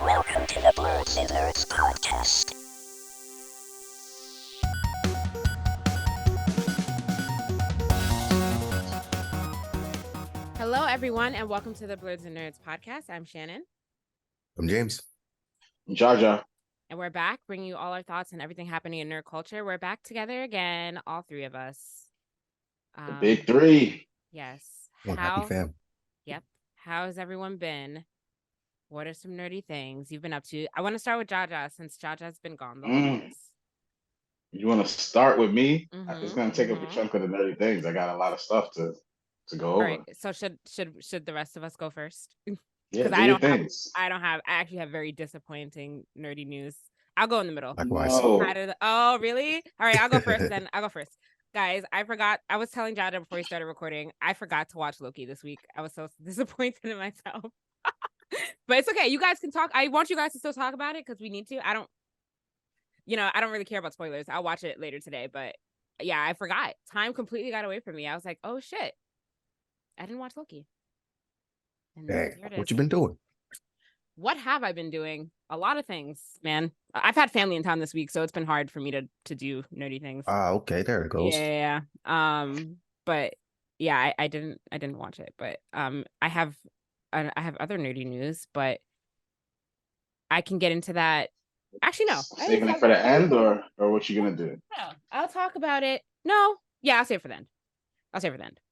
Welcome to the Blurred Scissors podcast. Hello, everyone, and welcome to the Blurreds and Nerds podcast. I'm Shannon. I'm James. Jaja. And we're back, bringing you all our thoughts on everything happening in nerd culture. We're back together again, all three of us. The big three. Yes. One happy fam. Yep. How has everyone been? What are some nerdy things you've been up to? I want to start with Jaja, since Jaja's been gone the longest. You want to start with me? Mm-hmm, It's going to take up a chunk of the nerdy things. I got a lot of stuff to go over. All right. So should the rest of us go first? Yeah, I actually have very disappointing nerdy news. I'll go in the middle. Likewise. No. Oh, really? All right, I'll go first then. I'll go first. Guys, I was telling Jaja before we started recording, I forgot to watch Loki this week. I was so disappointed in myself. But it's okay. You guys can talk. I want you guys to still talk about it because we need to. I don't really care about spoilers. I'll watch it later today. But yeah, I forgot. Time completely got away from me. I was like, oh shit. I didn't watch Loki. And hey, what you been doing? What have I been doing? A lot of things, man. I've had family in town this week, so it's been hard for me to do nerdy things. Okay, there it goes. Yeah. But yeah, I didn't watch it. But I have other nerdy news, but I can get into that. Actually, no. Saving it for the end, or what you gonna do? No, I'll talk about it. No, yeah, I'll save it for the end.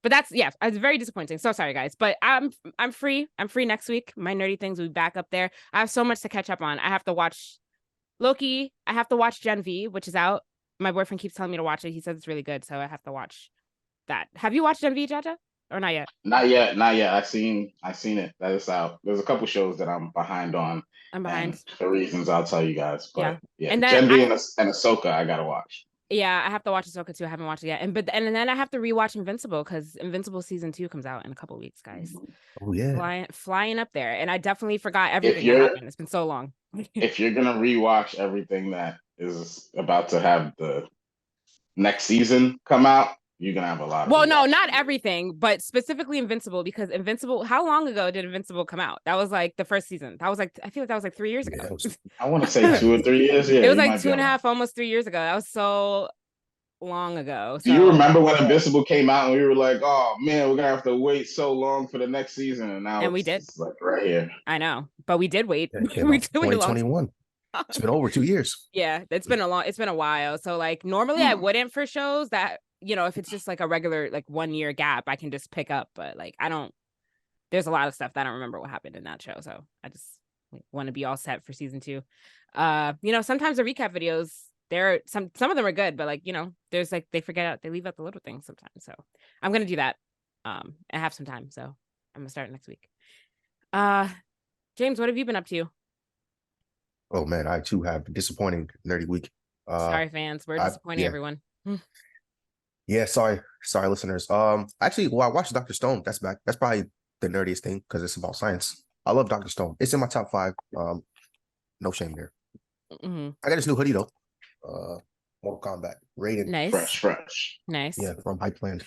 But that's it's very disappointing. So sorry, guys. But I'm free. I'm free next week. My nerdy things will be back up there. I have so much to catch up on. I have to watch Loki. I have to watch Gen V, which is out. My boyfriend keeps telling me to watch it. He says it's really good, so I have to watch that. Have you watched Gen V, Jaja? Or not yet? Not yet. I seen it. That is out. There's a couple shows that I'm behind on. I'm behind. For reasons I'll tell you guys. But yeah. And then Gen V and Ahsoka I gotta watch. Yeah, I have to watch Ahsoka too. I haven't watched it yet. And then I have to rewatch Invincible because Invincible season 2 comes out in a couple weeks, guys. Oh yeah. Flying up there. And I definitely forgot everything that happened. It's been so long. If you're gonna rewatch everything that is about to have the next season come out, you're gonna have a lot of not everything, but specifically Invincible, because Invincible, how long ago did Invincible come out? That was like the first season. I feel like that was like 3 years ago. I want to say 2 or 3 years. Yeah, it was like 2.5, almost 3 years ago. That was so long ago. Do you remember when Invincible came out and we were like, oh man, we're gonna have to wait so long for the next season, and now we did. It's like right here. I know, but we did wait. We did wait 2021. It's been over 2 years. Yeah, it's been a while. So like normally I wouldn't for shows that, if it's just like a regular like 1 year gap, I can just pick up. But like there's a lot of stuff that I don't remember what happened in that show. So I just want to be all set for season 2. Sometimes the recap videos, some of them are good, but like, there's like they leave out the little things sometimes. So I'm gonna do that. I have some time, so I'm gonna start next week. James, what have you been up to? Oh man, I too have a disappointing nerdy week. Sorry, fans, we're disappointing everyone. Yeah, sorry, listeners. Actually, I watched Dr. Stone. That's back. That's probably the nerdiest thing because it's about science. I love Dr. Stone. It's in my top 5. No shame there. Mm-hmm. I got this new hoodie though. Mortal Kombat rated. Nice. Fresh. Nice. Yeah, from Hypeland.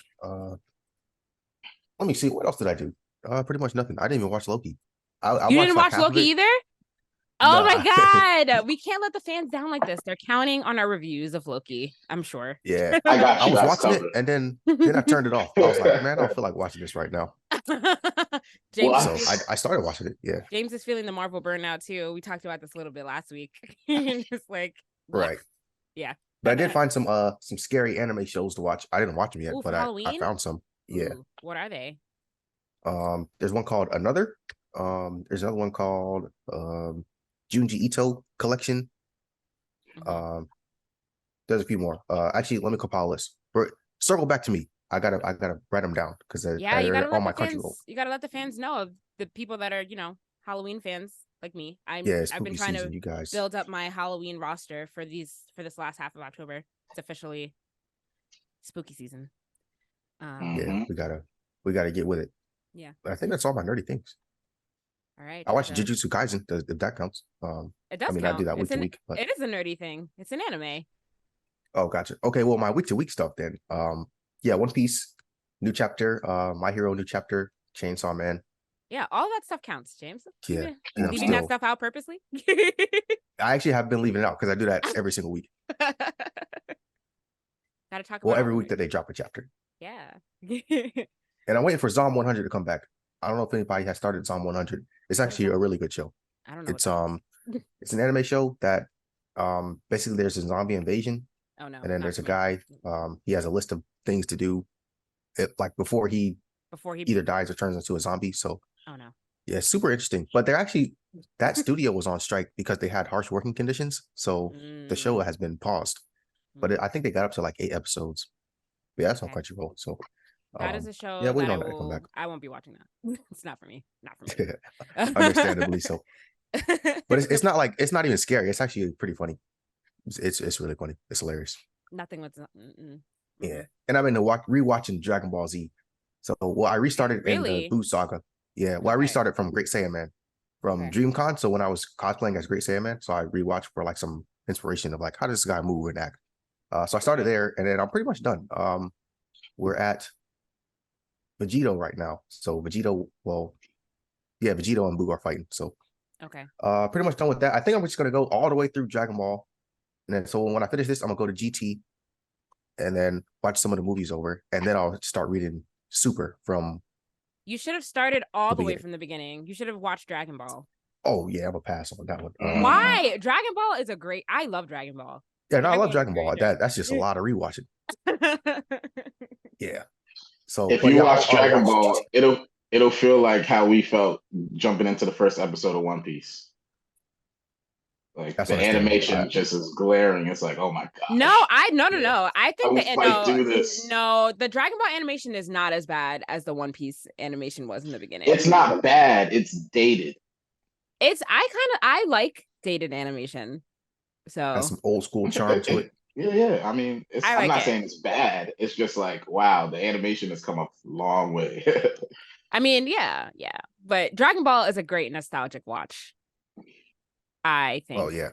Let me see. What else did I do? Pretty much nothing. I didn't even watch Loki. You didn't watch Loki either? Oh my god, we can't let the fans down like this. They're counting on our reviews of Loki, I'm sure. Yeah, I was watching it and then I turned it off. I was like, man, I don't feel like watching this right now. James, so I started watching it. Yeah, James is feeling the Marvel burnout too. We talked about this a little bit last week. Just like right, yeah. But I did find some scary anime shows to watch. I didn't watch them yet, but I found some. Yeah. Ooh, what are they? There's one called Another. There's another one called Junji Ito Collection. There's a few more. Actually, let me compile this. Circle back to me. I gotta write them down because they're on my Crunchyroll. You gotta let the fans know of the people that are Halloween fans like me. I've been trying to build up my Halloween roster for this last half of October. It's officially spooky season. Yeah, we gotta get with it. Yeah, but I think that's all my nerdy things. All right. I watched Jujutsu Kaisen, if that counts. It does count. I do that week to week. But... It is a nerdy thing. It's an anime. Oh, gotcha. Okay, well, my week to week stuff then. One Piece, new chapter. My Hero, new chapter. Chainsaw Man. Yeah, all that stuff counts, James. Yeah, and I'm Leaving that still. stuff out purposely. I actually have been leaving it out because I do that every single week. Gotta talk Well, about all every the week that they drop a chapter. Yeah. And I'm waiting for Zom 100 to come back. I don't know if anybody has started Zom 100. It's What is actually that? a really good show. I don't know. It's it's an anime show that basically there's a zombie invasion, Oh no. and then not there's a for me. guy he has a list of things to do like before he Before he. either dies or turns into a zombie. So Oh no. yeah, it's super interesting. But they're actually that studio was on strike because they had harsh working conditions. So the show has been paused. But I think they got up to like 8 episodes. But yeah, that's on Okay. Crunchyroll. So That is a show yeah, that waiting I on that to come back. I won't be watching that. It's not for me. Not for me. Understandably so. But it's not like it's not even scary. It's actually pretty funny. It's really funny. It's hilarious. Nothing with. Yeah, and I've been rewatching Dragon Ball Z. So I restarted in the Really? Boo Saga. Yeah, well I Okay. restarted from Great Saiyaman from Okay. DreamCon. So when I was cosplaying as Great Saiyaman, so I rewatched for like some inspiration of like how does this guy move and act. So I started there, and then I'm pretty much done. We're at Vegito right now. So Vegito, Vegito and Boo are fighting. So Okay. pretty much done with that. I think I'm just gonna go all the way through Dragon Ball, and then so when I finish this, I'm gonna go to GT, and then watch some of the movies over, and then I'll start reading Super from. You should have started all the way beginning. from the beginning. You should have watched Dragon Ball. Oh yeah, I'm gonna pass on that one. Why? Dragon Ball is a great. I love Dragon Ball. Yeah, no, I love Ball's a Dragon great Ball. show. That's just a lot of rewatching. Yeah. So If but you yeah, watch I'll Dragon watch Ball, GT. it'll feel like how we felt jumping into the first episode of One Piece. Like That's the understandable. animation just is glaring. It's like, oh my gosh. No. Yeah. I How think we that fight through this. no, the Dragon Ball animation is not as bad as the One Piece animation was in the beginning. It's not bad. It's dated. I like dated animation. So Has some old school charm to it. Yeah. I mean, I I'm like not it. saying it's bad. It's just like, wow, the animation has come a long way. I mean, yeah. But Dragon Ball is a great nostalgic watch. I think. Oh yeah.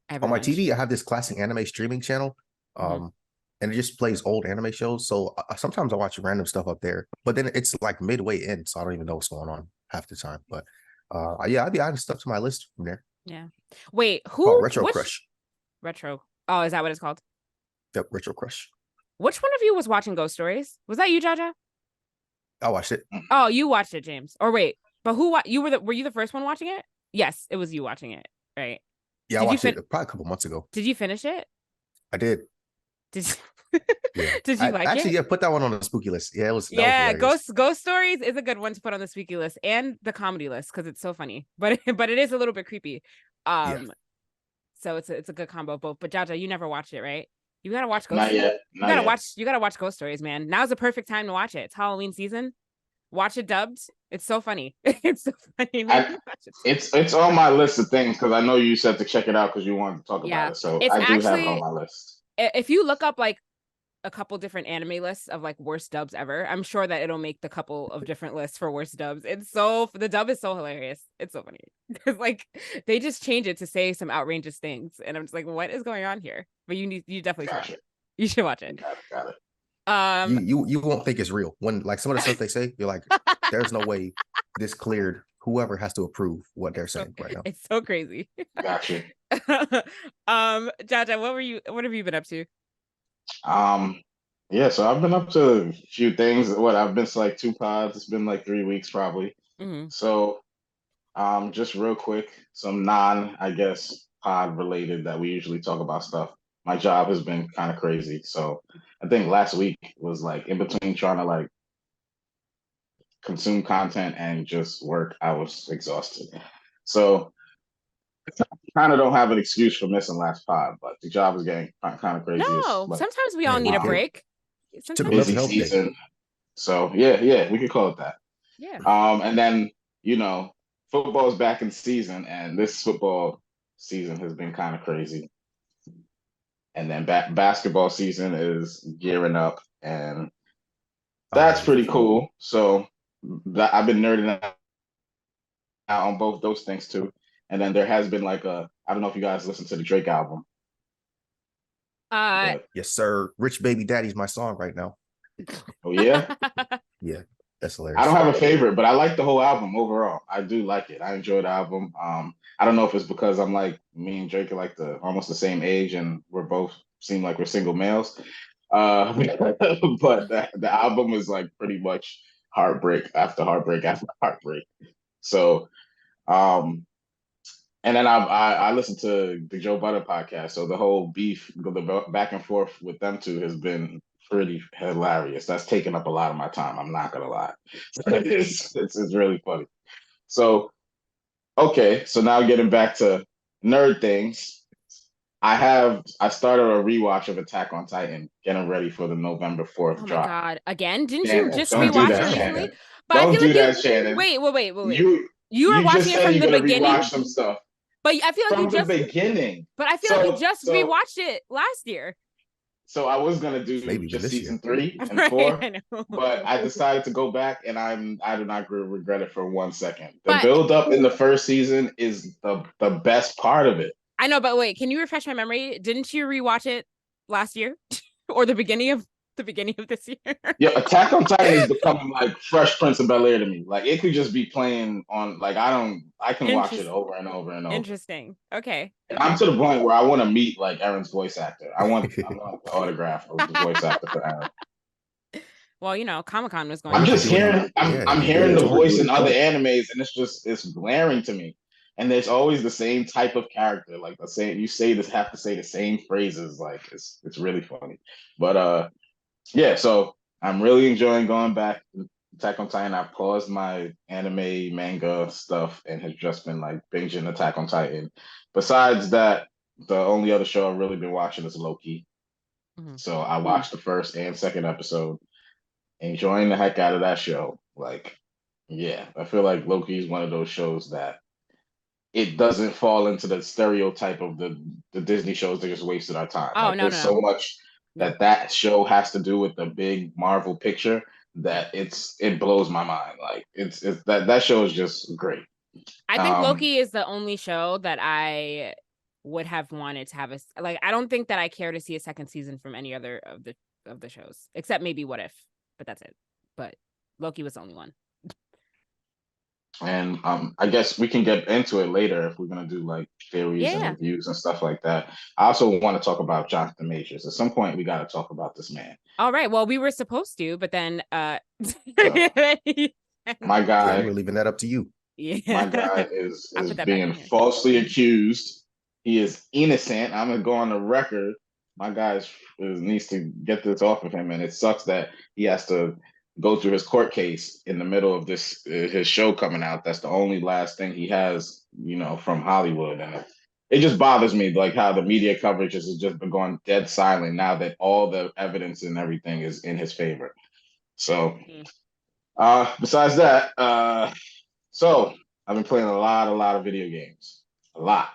Everyone On my TV, should. I have this classic anime streaming channel. And it just plays old anime shows. So sometimes I watch random stuff up there, but then it's like midway in, so I don't even know what's going on half the time. But yeah, I'd be adding stuff to my list from there. Yeah. Wait, Retro Crush. Retro. Oh, is that what it's called? Yep, Retro Crush. Which one of you was watching Ghost Stories? Was that you, Jaja? I watched it. Oh, you watched it, James. Or wait, but you were you the first one watching it? Yes, it was you watching it, right? Yeah, I watched it probably a couple months ago. Did you finish it? I did. Did Yeah. Did you like actually, it? yeah, put that one on the spooky list. Yeah, it was. Yeah, that was Ghost Stories is a good one to put on the spooky list and the comedy list because it's so funny, but it is a little bit creepy. So it's a good combo of both. But Jaja, you never watched it, right? You gotta watch Ghost. Not yet. You gotta watch Ghost Stories, man. Now's the perfect time to watch it. It's Halloween season. Watch it dubbed. It's so funny. It's so funny. It's on my list of things because I know you said to check it out because you wanted to talk about it. So it's I do have it on my list. If you look up like a couple different anime lists of like worst dubs ever, I'm sure that it'll make the couple of different lists for worst dubs. The dub is so hilarious. It's so funny because like they just change it to say some outrageous things, and I'm just like, what is going on here? But you definitely should watch it. You should watch it. Got it. You won't think it's real when like some of the stuff they say. You're like, there's no way this cleared. Whoever has to approve what they're saying right now. It's so crazy. Gotcha. Jaja, what have you been up to? Yeah, so I've been up to a few things. I've been to like 2 pods. It's been like 3 weeks probably. So just real quick, some I guess pod related that we usually talk about stuff. My job has been kind of crazy. So I think last week was like in between trying to like consume content and just work, I was exhausted. So kind of don't have an excuse for missing last pod, but the job is getting kind of crazy. No, sometimes we all need a break. Busy season. So yeah, we could call it that. Yeah. And then football is back in season, and this football season has been kind of crazy. And then basketball season is gearing up, and that's pretty cool. So I've been nerding out on both those things too. And then there has been like I don't know if you guys listen to the Drake album. Yes, sir. Rich Baby Daddy's my song right now. Oh yeah? Yeah. That's I hilarious. don't have a favorite, but I like the whole album overall. I do like it. I enjoy the album. I don't know if it's because I'm like me and Drake are like the almost the same age, and we're both seem like we're single males. Uh, but the album is like pretty much heartbreak after heartbreak after heartbreak. So, um, and then I listened to the Joe Budden podcast. So the whole beef, the back and forth with them two has been pretty hilarious. That's taken up a lot of my time. I'm not gonna lie. It's really funny. So okay, so now getting back to nerd things. I started a rewatch of Attack on Titan, getting ready for the November 4th Oh my drop. God. Again? Didn't you Shannon, just don't do rewatch it that, recently? Shannon. But I Don't feel do like that, Shannon. wait. You You were you just watching it said from you're the gonna beginning, rewatch some stuff but I feel like from the beginning. you So just so rewatched it last year. so I was gonna do Maybe even just this year. season 3 and Right, 4, I know. but I decided to go back, and I do not regret it for 1 second. The But build up in the first season is the best part of it. I know, but wait, can you refresh my memory? Didn't you rewatch it last year? Or the beginning of this year? Yeah, Attack on Titan is becoming like Fresh Prince of Bel Air to me. Like it could just be playing on. Like I can watch it Interest- over and over and over. Interesting. Okay. And I'm to the point where I want to meet like Aaron's voice actor. I want the autograph of the voice actor for Aaron. Well, Comic-Con was Why going I'm you on. could just do it in, hearing. yeah, I'm you could do it hearing in the tour. voice in other animes, and it's glaring to me. And there's always the same type of character. Like the same. You say this, have to say the same phrases. Like it's really funny. But yeah, so I'm really enjoying going back to Attack on Titan. I paused my anime manga stuff and have just been like binging Attack on Titan. Besides that, the only other show I've really been watching is Loki. Mhm. So I watched the first and second episode, enjoying the heck out of that show. Like, yeah, I feel like Loki is one of those shows that it doesn't fall into the stereotype of the Disney shows that just wasted our time. Oh, Like no, there's no, so no. much No. that show has to do with the big Marvel picture Yeah. that it blows my mind. Like it's that show is just great. I think Um Loki is the only show that I would have wanted to have like I don't think that I care to see a second season from any other of the shows, except maybe What If, but that's it. But Loki was the only one. and I guess we can get into it later if we're gonna do like theories and Yeah. reviews and stuff like that. I also want to talk about Jonathan Majors. At some point we gotta talk about this man. All right. Well, we were supposed to, but then So, my Yeah, guy we're leaving that up to you. My yeah. guy I'll is put that back being in here. falsely accused. He is innocent. I'm gonna go on the record. My guy needs to get this off of him, and it sucks that he has to go through his court case in the middle of this his show coming out. That's the only last thing he has, from Hollywood, and it just bothers me, like how the media coverage has just been going dead silent now that all the evidence and everything is in his favor. So, Mm. besides that, so I've been playing a lot of video games. A lot.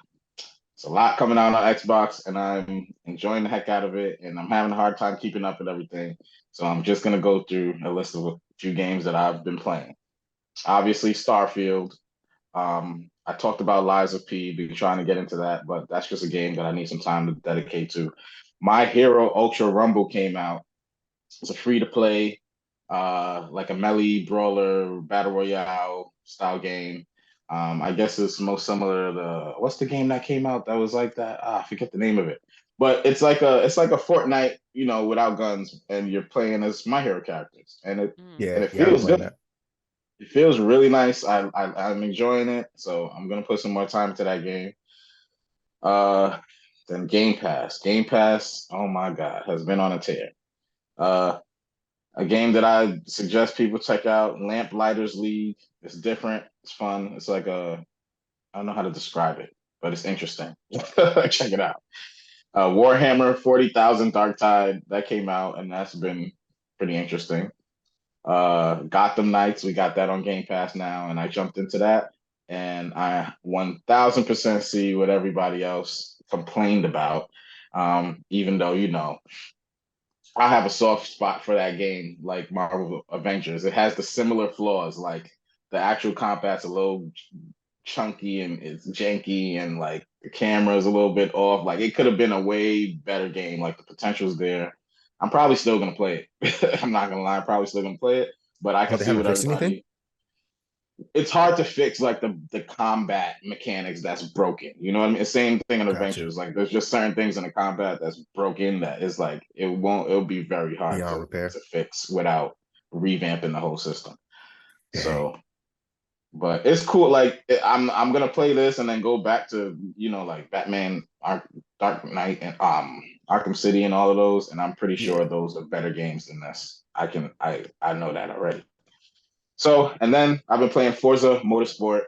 It's a lot coming out on Xbox, and I'm enjoying the heck out of it, and I'm having a hard time keeping up with everything. So I'm just gonna go through a list of a few games that I've been playing. Obviously, Starfield. I talked about Lies of P, been trying to get into that, but that's just a game that I need some time to dedicate to. My Hero Ultra Rumble came out. It's a free to play, like a melee brawler battle royale style game. I guess it's most similar to what's the game that came out that was like that? I forget the name of it. But it's like a Fortnite, without guns, and you're playing as My Hero characters, and it Mm. and Yeah, it yeah, I've been feels playing good. that. It feels really nice. I'm enjoying it, so I'm gonna put some more time into that game. Uh, then Game Pass. Game Pass, oh my God, has been on a tear. Uh, a game that I suggest people check out, Lamplighters League. It's different. It's fun. It's like I don't know how to describe it, but it's interesting. Check it out. Warhammer 40,000 Dark Tide that came out, and that's been pretty interesting. Gotham Knights, we got that on Game Pass now, and I jumped into that, and I 1000% see what everybody else complained about. Even though I have a soft spot for that game, like Marvel Avengers. It has the similar flaws, like the actual combat's a little chunky and it's janky, and like the camera's a little bit off. Like it could have been a way better game. Like the potential's there. I'm probably still gonna play it. I'm not gonna lie, I'm probably still gonna play it. but I can they see haven't what fixed anything? everybody. It's hard to fix like the combat mechanics that's broken. You know what I mean? Same thing in Gotcha. adventures. Like there's just certain things in the combat that's broken that is like it'll be very hard Beyond to repair. fix without revamping the whole system. Dang. So but it's cool. Like I'm gonna play this and then go back to like Batman, Dark Knight, and Arkham City and all of those. And I'm pretty Yeah. sure those are better games than this. I know that already. So and then I've been playing Forza Motorsport,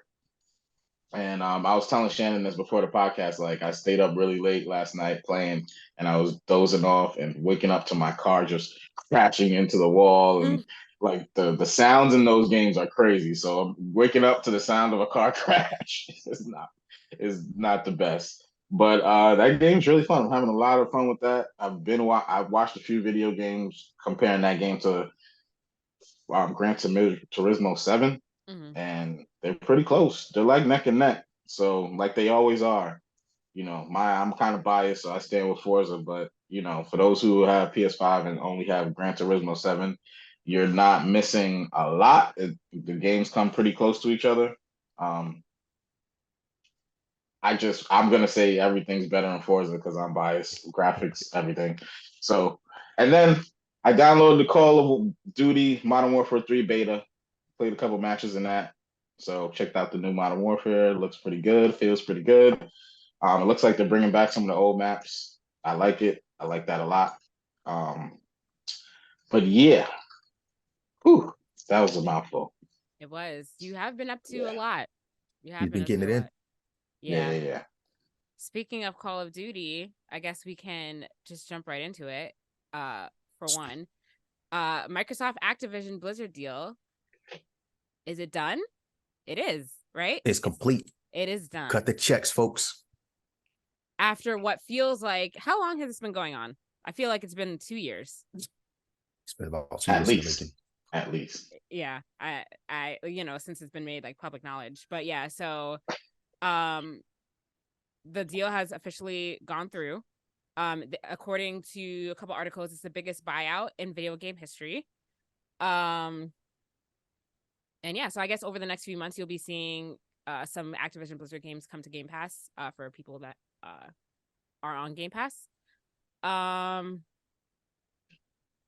and I was telling Shannon this before the podcast. Like I stayed up really late last night playing, and I was dozing off and waking up to my car just crashing into the wall, and like the sounds in those games are crazy. So I'm waking up to the sound of a car crash is not the best. But that game's really fun. I'm having a lot of fun with that. I've watched a few video games comparing that game to Gran Turismo 7, Mhm. and they're pretty close. They're like neck and neck. So like they always are. I'm kind of biased, so I stand with Forza. But for those who have PS5 and only have Gran Turismo 7, you're not missing a lot. The games come pretty close to each other. Um, I'm gonna say everything's better in Forza because I'm biased, graphics, everything. So, and then I downloaded the Call of Duty Modern Warfare 3 beta, played a couple matches in that. So checked out the new Modern Warfare. Looks pretty good, feels pretty good. It looks like they're bringing back some of the old maps. I like it. I like that a lot. But yeah, whew, that was a mouthful. It was. You have been up to Yeah. a lot. You have You've been been up to getting a it in. lot. Yeah, Yeah. yeah. Speaking of Call of Duty, I guess we can just jump right into it. For one, Microsoft Activision Blizzard deal. Is it done? It is, right? It's complete. It is done. Cut the checks, folks. After what feels like, how long has this been going on? I feel like it's been 2 years. It's been about 2 At years in the least. making. At least. Yeah, I since it's been made like public knowledge. But yeah, so the deal has officially gone through. According to a couple articles, it's the biggest buyout in video game history. And yeah, so I guess over the next few months you'll be seeing some Activision Blizzard games come to Game Pass for people that are on Game Pass.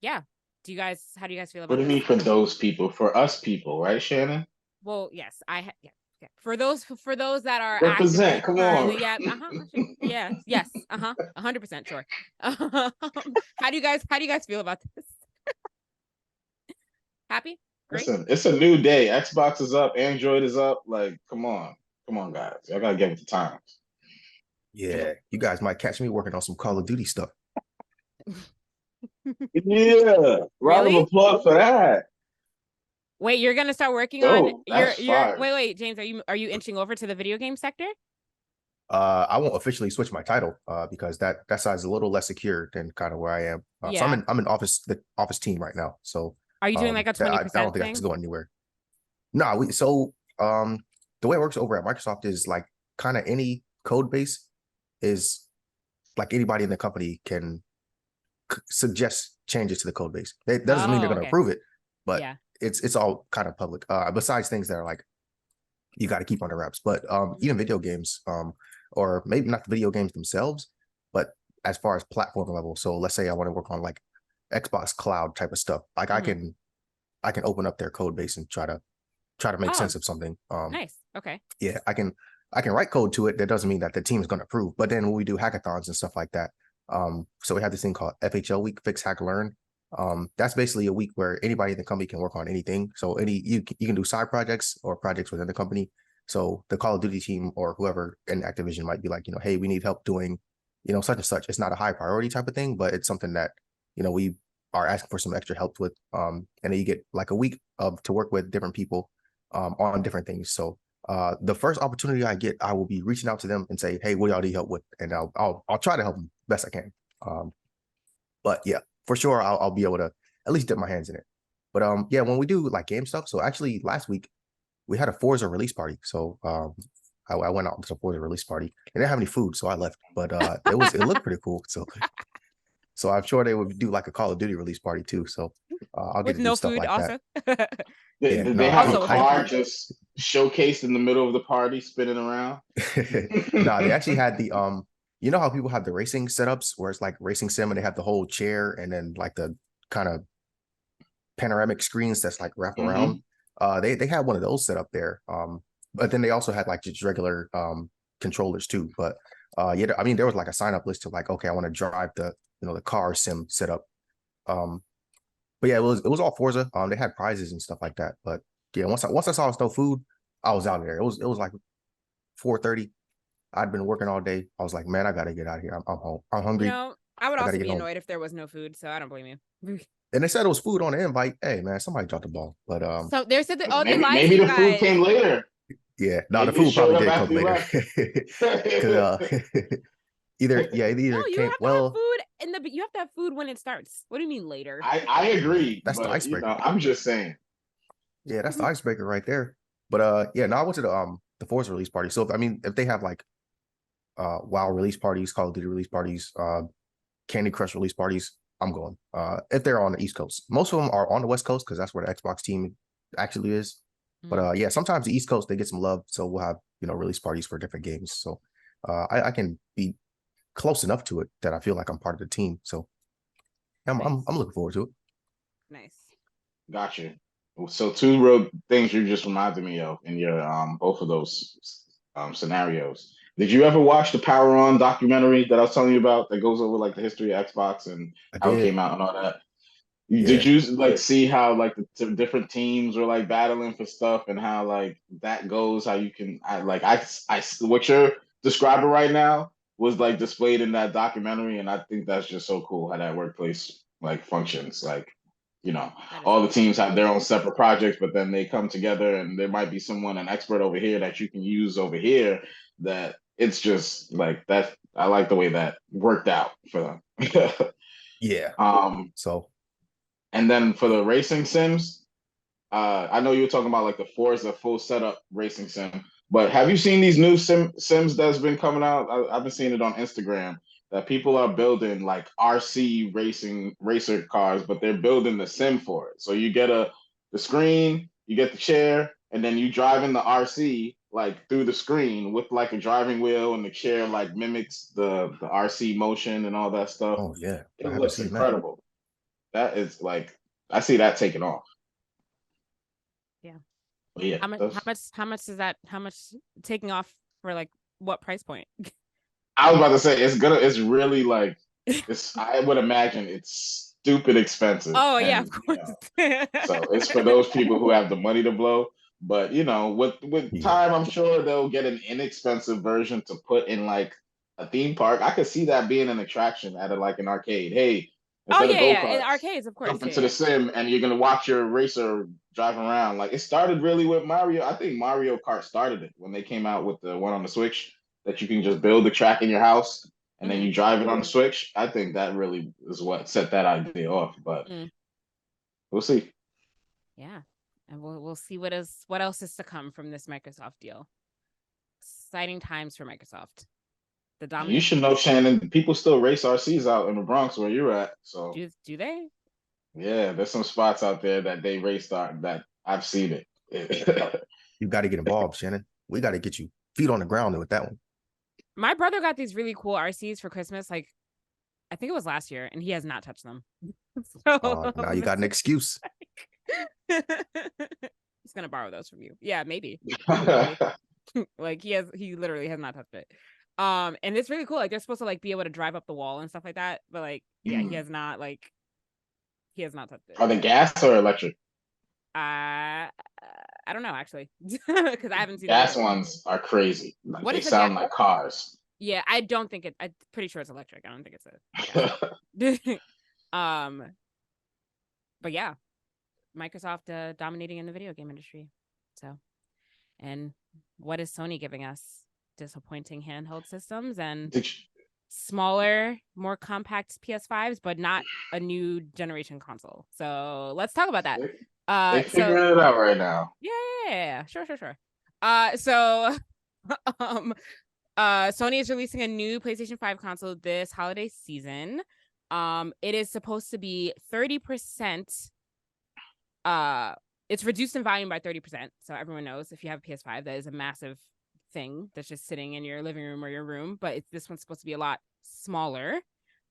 Yeah. How do you guys feel about What do you this? mean for those people? For us people, right, Shannon? Well, yes, yeah. For those that are Represent, actively come currently, on. yeah, yeah, yes, 100% sure. How do you guys feel about this? Happy? Great. Listen, it's a new day. Xbox is up, Android is up. Like, come on, guys. I gotta get with the times. Yeah, you guys might catch me working on some Call of Duty stuff. Yeah, round of applause for that. Wait, you're gonna start working on that's fire. wait, James, are you inching over to the video game sector? I won't officially switch my title because that side is a little less secure than kind of where I am. So I'm in the office team right now. So are you doing like a 20% I don't think I can go anywhere. No, the way it works over at Microsoft is like kind of any code base is like anybody in the company can suggest changes to the code base. That doesn't mean they're going to approve it, but it's all kind of public. Besides things that are like you got to keep on the wraps, but even video games, or maybe not the video games themselves, but as far as platform level. So let's say I want to work on like Xbox Cloud type of stuff. Like I can open up their code base and try to make sense of something. Nice. Okay. Yeah, I can write code to it. That doesn't mean that the team is going to approve. But then when we do hackathons and stuff like that, so we have this thing called FHL Week, Fix Hack Learn. That's basically a week where anybody in the company can work on anything. So you can do side projects or projects within the company. So the Call of Duty team or whoever in Activision might be like, hey, we need help doing, such and such. It's not a high priority type of thing, but it's something that, we are asking for some extra help with. And then you get like a week to work with different people on different things. So the first opportunity I get, I will be reaching out to them and say, hey, what do y'all need help with? And I'll try to help them best I can. But yeah, for sure, I'll be able to at least dip my hands in it. But yeah, when we do like game stuff, so actually last week we had a Forza release party. So I went out to the Forza release party. They didn't have any food, so I left. But it looked pretty cool. So I'm sure they would do like a Call of Duty release party too. So I'll get With to do no stuff food, like also. that. They, Yeah, they no, have Also a with I car just showcased in the middle of the party, spinning around. no, they actually had the you know how people have the racing setups where it's like racing sim and they have the whole chair and then like the kind of panoramic screens that's like wrap Hmm. around. They had one of those set up there. But then they also had like just regular controllers too. But yeah, I mean there was like a sign up list of like, okay, I want to drive the the car sim setup. But yeah, it was all Forza. They had prizes and stuff like that. But yeah, once I saw no food, I was out of there. It was like 4:30. I'd been working all day. I was like, man, I gotta get out of here. I'm home. I'm hungry. I would I gotta also get be home. annoyed if there was no food, so I don't blame you. And they said it was food on the invite. Hey man, somebody dropped the ball. But So they said that, oh, they Maybe lied to maybe you the food guys. came later. yeah, no, the Maybe it food showed probably up did come after you later. left. Cause it No, either you came have to have well. food you have to have food when it starts. What do you mean later? I agree, That's the but icebreaker. I'm just saying. Yeah, that's the icebreaker right there. But yeah, no, I went to the Forza release party. So if they have like WoW release parties, Call of Duty release parties, Candy Crush release parties, I'm going. If they're on the East Coast. Most of them are on the West Coast because that's where the Xbox team actually is. But yeah, sometimes the East Coast they get some love, so we'll have release parties for different games. So I can be close enough to it that I feel like I'm part of the team. So I'm looking forward to it. Nice. Got you. So two real things you just reminded me of in your both of those scenarios. Did you ever watch the Power On documentary that I was telling you about that goes over like the history of Xbox and I how it did. came out and all that? Did Yeah. you like see how like the different teams were like battling for stuff and how like that goes? How you can I what you're describing right now was like displayed in that documentary, and I think that's just so cool how that workplace like functions. Like, That is all the cool. teams have their own separate projects, but then they come together, and there might be someone an expert over here that you can use over here. That it's just like that. I like the way that worked out for them. Yeah. um. So And then for the racing sims, I know you were talking about like the Forza full setup racing sim, but have you seen these new sims that's been coming out? I've been seeing it on Instagram that people are building like RC racing racer cars, but they're building the sim for it. So you get the screen, you get the chair, and then you drive in the RC like through the screen with like a driving wheel, and the chair like mimics the RC motion and all that stuff. oh yeah, It I haven't looks seen that. incredible. That is like I see that taking off. Yeah. But yeah, How much is that? How much taking off for like what price point? I was about to say it's really like it's I would imagine it's stupid expensive. Oh yeah, And of course. so it's for those people who have the money to blow. But with Yeah. time, I'm sure they'll get an inexpensive version to put in like a theme park. I could see that being an attraction at like an arcade. Hey, Oh instead of yeah. In go-karts, arcades, of course. jump into the sim and you're gonna watch your racer driving around. Like it started really with Mario. I think Mario Kart started it when they came out with the one on the Switch that you can just build the track in your house and then you drive it on the Switch. I think that really is what set that idea off. But we'll see. Yeah. And we'll see what else is to come from this Microsoft deal. Exciting times for Microsoft. The And you dominant. should know, Shannon, people still race RCs out in the Bronx where you're at. So Do they? yeah, there's some spots out there that they raced out that I've seen it. You got to get involved, Shannon. We got to get you feet on the ground with that one. My brother got these really cool RCs for Christmas, like I think it was last year, and he has not touched them. So Now you got an excuse. he's gonna borrow those from you. Yeah, maybe. Like he literally has not touched it. And it's really cool. Like they're supposed to like be able to drive up the wall and stuff like that. But like, yeah, he has not touched it. Are they gas or electric? I don't know actually, because I haven't seen Gas them. ones are crazy. Like, What they is the sound like cars. Yeah, I don't think it. I'm pretty sure it's electric. I don't think it's a. But yeah, Microsoft dominating in the video game industry. So, and what is Sony giving us? Disappointing handheld systems and smaller, more compact PS5s, but not a new generation console. So let's talk about that. They figuring it out right now. Yeah, sure. So Sony is releasing a new PlayStation 5 console this holiday season. It is supposed to be 30% It's reduced in volume by 30%. So everyone knows if you have a PS5, that is a massive thing that's just sitting in your living room or your room. But this one's supposed to be a lot smaller.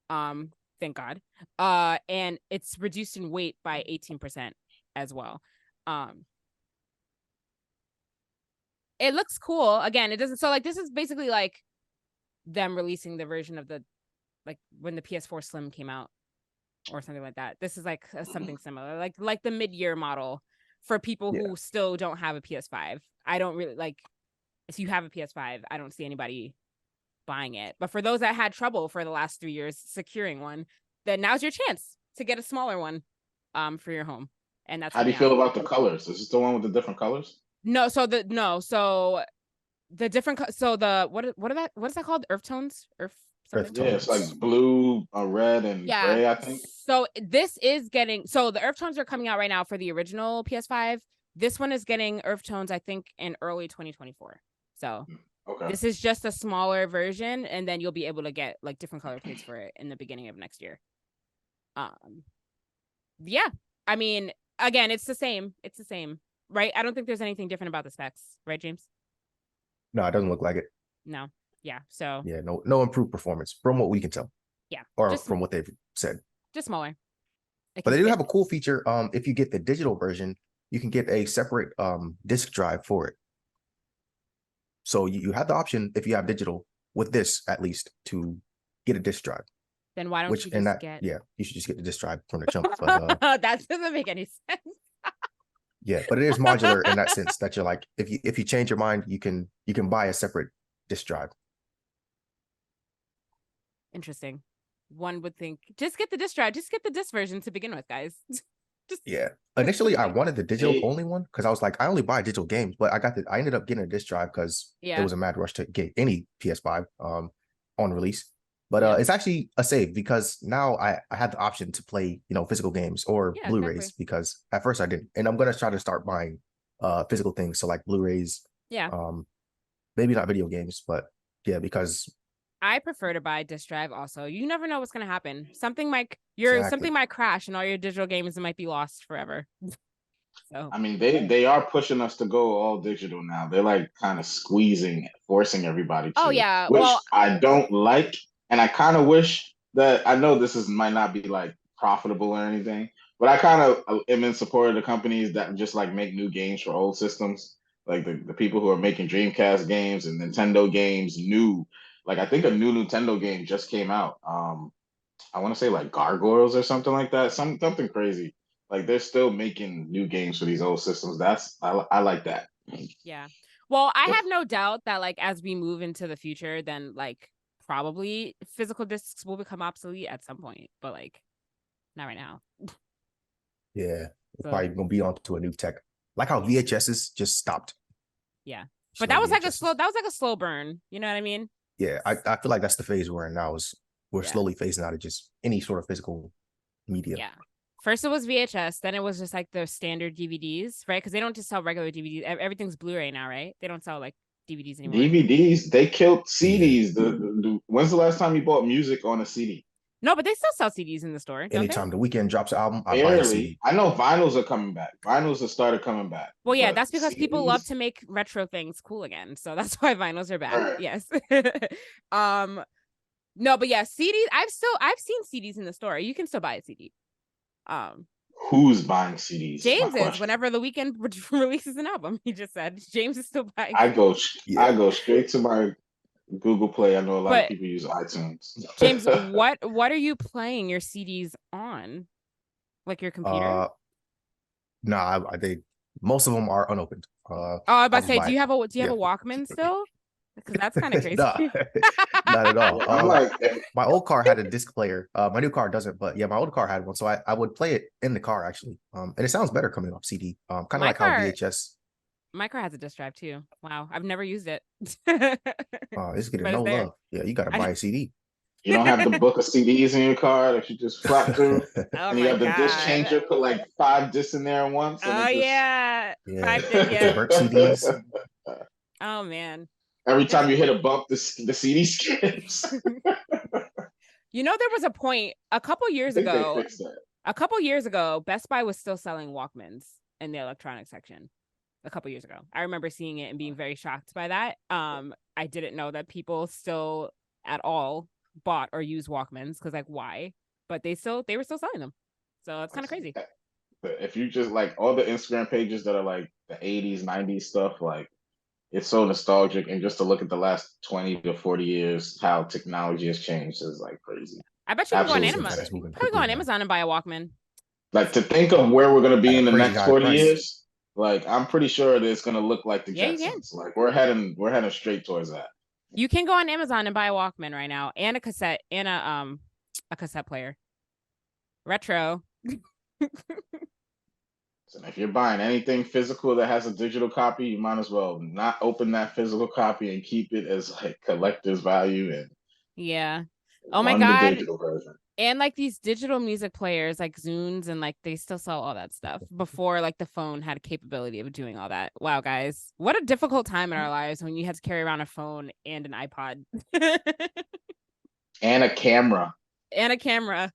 Thank God. And it's reduced in weight by 18% as well. It looks cool. Again, it doesn't. So like this is basically like them releasing the version of the like when the PS4 Slim came out or something like that. This is like something similar, like the mid-year model for people who still don't have a PS5. I don't really like if you have a PS5, I don't see anybody buying it. But for those that had trouble for the last 3 years securing one, then now's your chance to get a smaller one for your home. And that's how do you feel about the colors? Is this the one with the different colors? So the different so the what is that called? Earth tones? Earth something? Yeah, it's like blue, red, and gray, I think. So this is getting the earth tones are coming out right now for the original PS5. This one is getting earth tones, I think, in early 2024. So this is just a smaller version, and then you'll be able to get like different color plates for it in the beginning of next year. Yeah, I mean, again, it's the same, right? I don't think there's anything different about the specs, right, James? No, it doesn't look like it. No. Yeah. So yeah, no improved performance from what we can tell. Yeah. Or from what they've said. Just smaller. But they do have a cool feature. If you get the digital version, you can get a separate disk drive for it. So you have the option, if you have digital, with this at least, to get a disk drive. Then why don't you just get? Yeah, you should just get the disk drive from the jump. But, that doesn't make any sense. Yeah, but it is modular in that sense that you're like, if you change your mind, you can buy a separate disk drive. Interesting. One would think, just get the disk drive, just get the disk version to begin with, guys. Yeah. Initially, I wanted the digital only one because I was like, I only buy digital games, but I ended up getting a disc drive because it was a mad rush to get any PS5 on release. But it's actually a save because now I have the option to play, physical games or Blu-rays because at first I didn't. And I'm gonna try to start buying physical things, so like Blu-rays. Yeah. Maybe not video games, but yeah, because I prefer to buy disc drive also. You never know what's gonna happen. Something might crash and all your digital games might be lost forever. So I mean, they are pushing us to go all digital now. They're like kind of forcing everybody to. Which I don't like. And I kind of wish that, I know might not be like profitable or anything, but I kind of am in support of the companies that just like make new games for old systems. Like the people who are making Dreamcast games and Nintendo games new. Like I think a new Nintendo game just came out. I want to say like Gargoyles or something like that. Something crazy. Like they're still making new games for these old systems. I like that. Yeah. Well, I have no doubt that like as we move into the future, then like probably physical discs will become obsolete at some point, but like not right now. Yeah, so, probably gonna be onto a new tech, like how VHSs just stopped. Yeah, but that was like a slow burn. You know what I mean? Yeah, I feel like that's the phase we're in now. We're slowly phasing out of just any sort of physical media. Yeah. First it was VHS, then it was just like the standard DVDs, right? Because they don't just sell regular DVDs. Everything's Blu-ray now, right? They don't sell like DVDs anymore. DVDs, they killed CDs. When's the last time you bought music on a CD? No, but they still sell CDs in the store. Anytime The Weeknd drops an album, I buy a CD. I know vinyls are coming back. Vinyls have started coming back. Well, yeah, that's because people love to make retro things cool again. So that's why vinyls are back. Right. Yes. No, but yeah, CDs. I've seen CDs in the store. You can still buy a CD. Who's buying CDs? James is. Whenever The Weeknd releases an album, he just said James is still buying. I go straight to my Google Play. I know a lot of people use iTunes. James, what are you playing your CDs on? Like your computer? Most of them are unopened. I was about to say, do you have a Walkman still? Because that's kind of crazy. Not at all. My old car had a disc player. My new car doesn't, but yeah, my old car had one, so I would play it in the car actually. And it sounds better coming off CD. Kind of like how VHS. My car has a disc drive too. Wow, I've never used it. It's getting no love. Yeah, you gotta buy a CD. You don't have to book a CDs in your car that you just flap through. And you have the disc changer, put like 5 discs in there at once. Yeah. 5 discs. Convert CDs. Oh man. Every time you hit a bump, the CD skips. There was a point a couple years ago. A couple years ago, Best Buy was still selling Walkmans in the electronics section. A couple years ago, I remember seeing it and being very shocked by that. I didn't know that people still at all bought or used Walkmans because like why? But they were still selling them, so it's kind of crazy. But if you just like all the Instagram pages that are like the 80s, 90s stuff, like it's so nostalgic. And just to look at the last 20 to 40 years, how technology has changed is like crazy. I bet you can go on Absolutely. Amazon. Probably go on Amazon and buy a Walkman. Like to think of where we're gonna be in the crazy next high 40 price. years, like I'm pretty sure that it's gonna look like the Yeah, you can. Jetsons. Like we're heading straight towards that. You can go on Amazon and buy a Walkman right now and a cassette and a cassette player. Retro. So if you're buying anything physical that has a digital copy, you might as well not open that physical copy and keep it as like collector's value and Yeah. Oh my run the God. digital version. And like these digital music players like Zunes and like they still sell all that stuff before like the phone had a capability of doing all that. Wow, guys. What a difficult time in our lives when you had to carry around a phone and an iPod. And a camera. And a camera.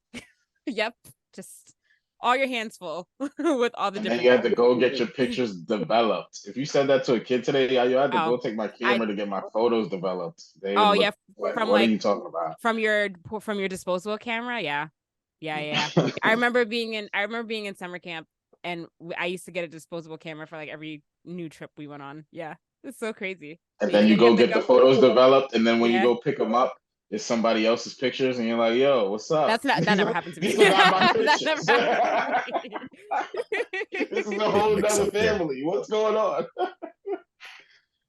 Yep. Just all your hands full with all the And different. then you had to go get your pictures developed. If you said that to a kid today, I had to go take my camera to get my photos developed. They Oh look yeah, like, from what like are you talking about? from your disposable camera. Yeah. I remember being in summer camp, and I used to get a disposable camera for like every new trip we went on. Yeah, it's so crazy. And then you go get the photos developed, and then when you Yeah. go pick them up, it's somebody else's pictures, and you're like, "Yo, what's up?" That never happened to me. These are not my That never pictures. happened to me. This is a whole Mix other up there. family. What's going on?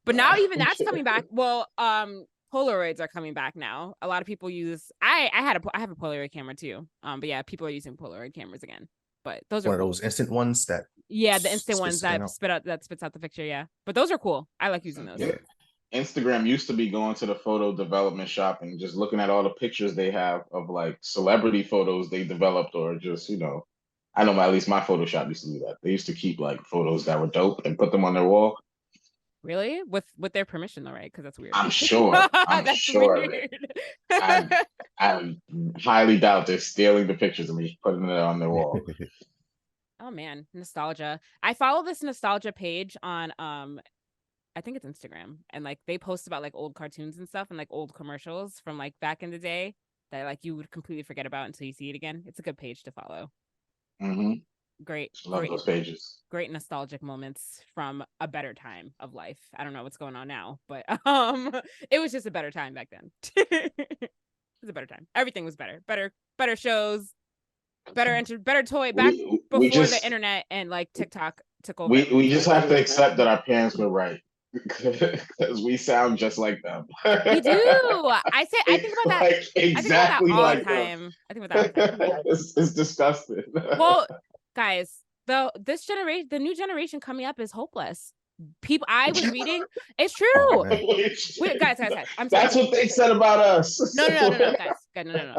But now even that's coming back. Well, Polaroids are coming back now. A lot of people use. I have a Polaroid camera too. But yeah, people are using Polaroid cameras again. But those are One of those instant ones that yeah, the instant ones that out. spits out the picture. Yeah, but those are cool. I like using those. Yeah. Instagram used to be going to the photo development shop and just looking at all the pictures they have of like celebrity photos they developed, or just, I know at least my Photoshop used to do that. They used to keep like photos that were dope and put them on their wall. Really? With their permission though, right? Because that's weird. I'm sure. I'm That's sure. weird. I highly doubt they're stealing the pictures and just putting it on their wall. Oh man, nostalgia. I follow this nostalgia page on I think it's Instagram, and like they post about like old cartoons and stuff and like old commercials from like back in the day that like you would completely forget about until you see it again. It's a good page to follow. Mm-hmm. Great those pages. Great nostalgic moments from a better time of life. I don't know what's going on now, but it was just a better time back then. It was a better time. Everything was better shows, better toy back before the internet and like TikTok took over. We just have to accept that our parents were right. Because we sound just like them. We do. I think about that. Like, exactly I think about that all the time. I think about that all the time. It's disgusting. Well, guys, the new generation coming up is hopeless. People, I was reading. It's true. Oh, Wait, guys, I'm sorry. That's what they said about us. No, guys, no.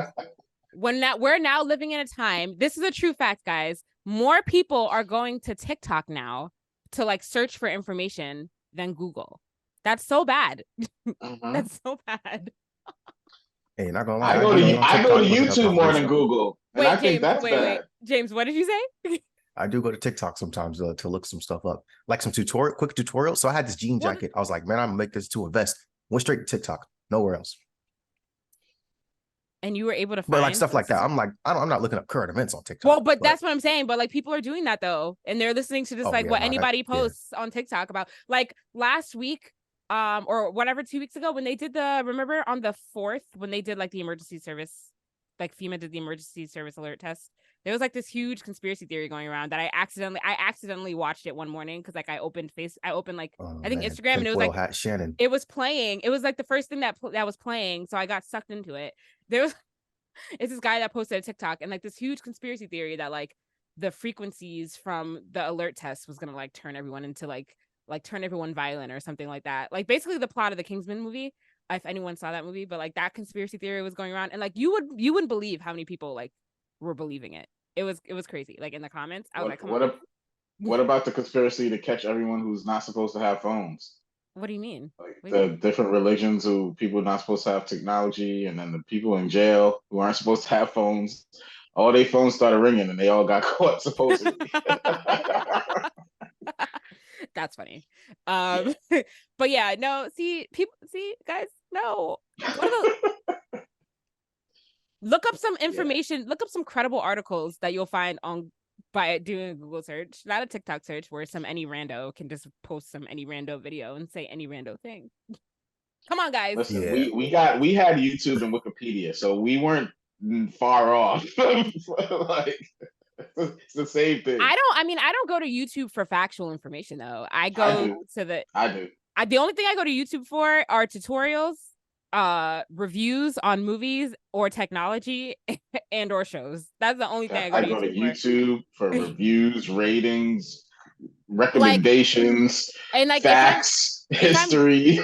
We're now living in a time. This is a true fact, guys. More people are going to TikTok now to like search for information than Google. That's so bad. That's so bad. Hey, not gonna lie. I go to YouTube more than Google. Wait, I think that's bad. James, what did you say? I do go to TikTok sometimes to look some stuff up, like some quick tutorials. So I had this jean jacket. I was like, man, I'm gonna make this to a vest. Went straight to TikTok, nowhere else. And you were able to find, but like stuff like that. I'm like, I'm not looking up current events on TikTok. Well, but that's what I'm saying. But like people are doing that though, and they're listening to just what anybody posts on TikTok about. Like last week, or whatever, 2 weeks ago when they did remember on the 4th when they did like the emergency service, like FEMA did the emergency service alert test. There was like this huge conspiracy theory going around that I accidentally watched it one morning because like I opened like I think Instagram, and it was like hat Shannon. It was playing. It was like the first thing that was playing, so I got sucked into it. It's this guy that posted a TikTok and like this huge conspiracy theory that like the frequencies from the alert test was gonna like turn everyone into like turn everyone violent or something like that. Like basically the plot of the Kingsman movie, if anyone saw that movie. But like that conspiracy theory was going around, and like you wouldn't believe how many people like were believing it. It was crazy. Like in the comments, I was like, what about the conspiracy to catch everyone who's not supposed to have phones? What do you mean? Like the different religions who people not supposed to have technology, and then the people in jail who aren't supposed to have phones all their phones started ringing and they all got caught supposedly. That's funny. But yeah, no, guys, no. Look up some information, look up some credible articles that you'll find by doing a Google search, not a TikTok search where some any rando can just post some any rando video and say any rando thing. Come on, guys. Listen, Yeah. we had YouTube and Wikipedia, so we weren't far off. Like it's the same thing. I don't go to YouTube for factual information though. I do. The only thing I go to YouTube for are tutorials, reviews on movies or technology and or shows. That's the only thing I go to YouTube for reviews, ratings, recommendations, and like facts, history.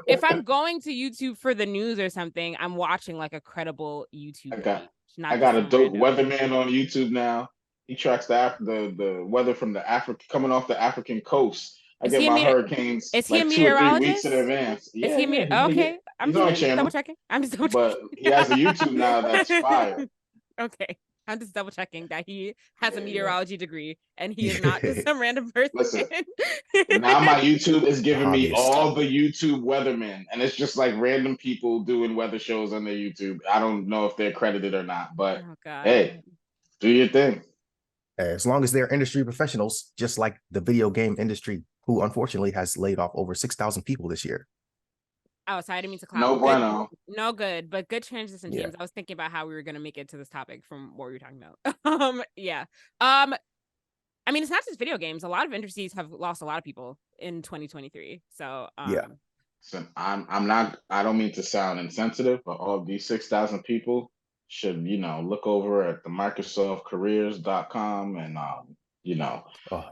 If I'm going to YouTube for the news or something, I'm watching like a credible YouTube page. I got a dope weatherman on YouTube now. He tracks the weather from the coming off the African coast. I get my hurricanes like 2 or 3 weeks in advance. Is he okay? I'm just double checking. But he has a YouTube now that's fire. Okay. I'm just double checking that he has a meteorology degree and he is not just some random person. Listen, now my YouTube is giving me all the YouTube weathermen, and it's just like random people doing weather shows on their YouTube. I don't know if they're credited or not, but hey, do your thing. As long as they're industry professionals, just like the video game industry, who unfortunately has laid off over 6,000 people this year. Oh, sorry, I didn't mean to clap. No bueno. No good, but good transition, James. I was thinking about how we were going to make it to this topic from what we were talking about. Yeah. I mean, it's not just video games. A lot of industries have lost a lot of people in 2023. So, yeah. So I don't mean to sound insensitive, but all these 6,000 people should, look over at the MicrosoftCareers.com and,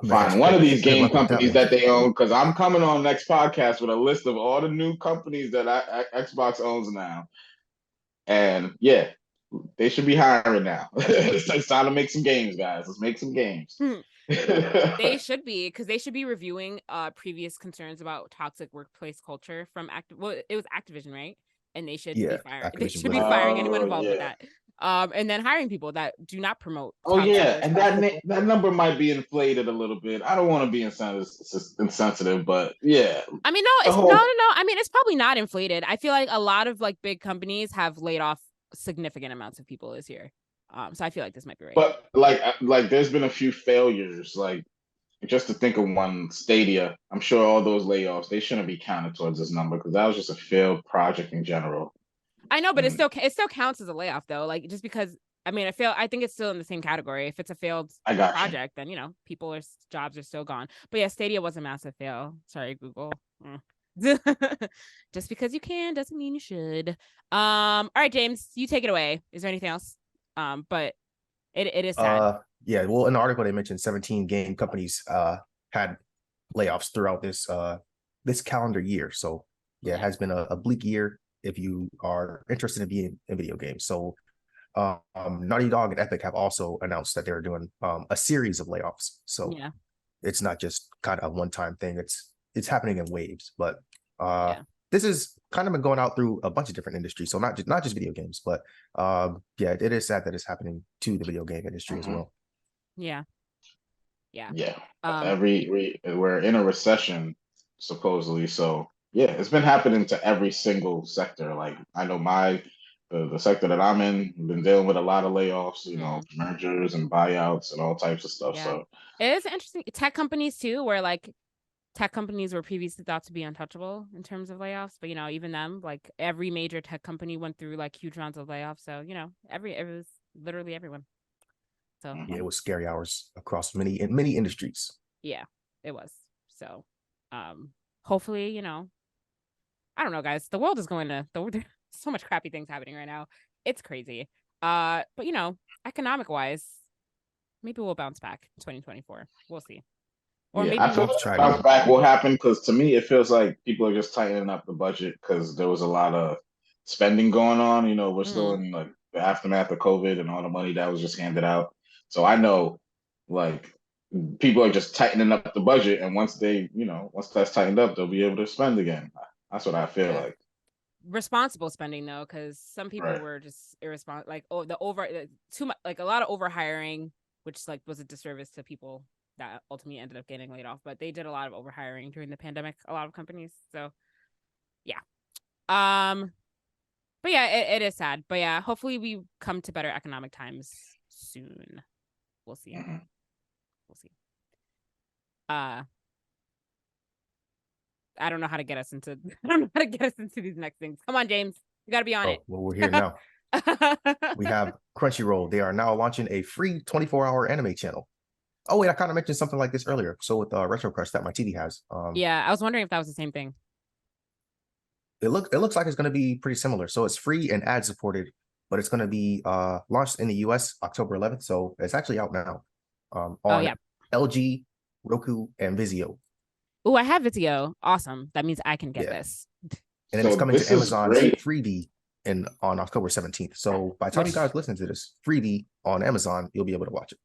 find one of these game companies that they own, because I'm coming on next podcast with a list of all the new companies that Xbox owns now. And yeah, they should be hiring now. It's time to make some games, guys. Let's make some games. They should be, because they should be reviewing previous concerns about toxic workplace culture from it was Activision, right? And they should be firing. They should be firing anyone involved with that. And then hiring people that do not promote. Oh yeah, and that number might be inflated a little bit. I don't want to be insensitive, but yeah. I mean, no. I mean, it's probably not inflated. I feel like a lot of like big companies have laid off significant amounts of people this year. So I feel like this might be right. But like, there's been a few failures. Like, just to think of one, Stadia. I'm sure all those layoffs, they shouldn't be counted towards this number, because that was just a failed project in general. I know, but it still counts as a layoff though. Like, just because, I mean, I think it's still in the same category. If it's a failed project, then jobs are still gone. But yeah, Stadia was a massive fail. Sorry, Google. Just because you can doesn't mean you should. All right, James, you take it away. Is there anything else? But it is sad. Yeah, well, in the article they mentioned 17 game companies had layoffs throughout this calendar year. So yeah, it has been a bleak year if you are interested in being in video games. So Naughty Dog and Epic have also announced that they're doing a series of layoffs. So it's not just kind of a one-time thing. It's happening in waves. But this is kind of been going out through a bunch of different industries. So not just video games, but it is sad that it's happening to the video game industry as well. Yeah. We're in a recession supposedly, so yeah, it's been happening to every single sector. Like, I know the sector that I'm in, been dealing with a lot of layoffs, mergers and buyouts and all types of stuff. So it is interesting. Tech companies too, where like tech companies were previously thought to be untouchable in terms of layoffs, but even them, like every major tech company went through like huge rounds of layoffs. So it was literally everyone. So yeah, it was scary hours across many industries. Yeah, it was. So hopefully, I don't know, guys. The world is there's so much crappy things happening right now. It's crazy. But economic wise, maybe we'll bounce back in 2024. We'll see. Or maybe I feel like bounce back will happen, because to me it feels like people are just tightening up the budget because there was a lot of spending going on. We're still in like the aftermath of COVID and all the money that was just handed out. So I know, like, people are just tightening up the budget, and once that's tightened up, they'll be able to spend again. That's what I feel like. responsible spending though, because some people Right. were just irresponsible, like too much, like a lot of overhiring, which like was a disservice to people that ultimately ended up getting laid off. But they did a lot of overhiring during the pandemic, a lot of companies. So yeah, but yeah, it is sad. But yeah, hopefully we come to better economic times soon. We'll see. Mhm. We'll see. I don't know how to get us into. I don't know how to get us into these next things. Come on, James, you got to be on it. Well, we're here now. We have Crunchyroll. They are now launching a free 24-hour anime channel. Oh wait, I kind of mentioned something like this earlier. So with Retro Crush that my TV has, Yeah, I was wondering if that was the same thing. it looks like it's going to be pretty similar. So it's free and ad supported, but it's going to be launched in the US October 11th. So it's actually out now on LG, Roku, and Vizio. Oh, I have Vizio. Awesome. That means I can get this. And then it's coming to Amazon's great. freebie on October 17th. So by the time you guys listen to this freebie on Amazon, you'll be able to watch it.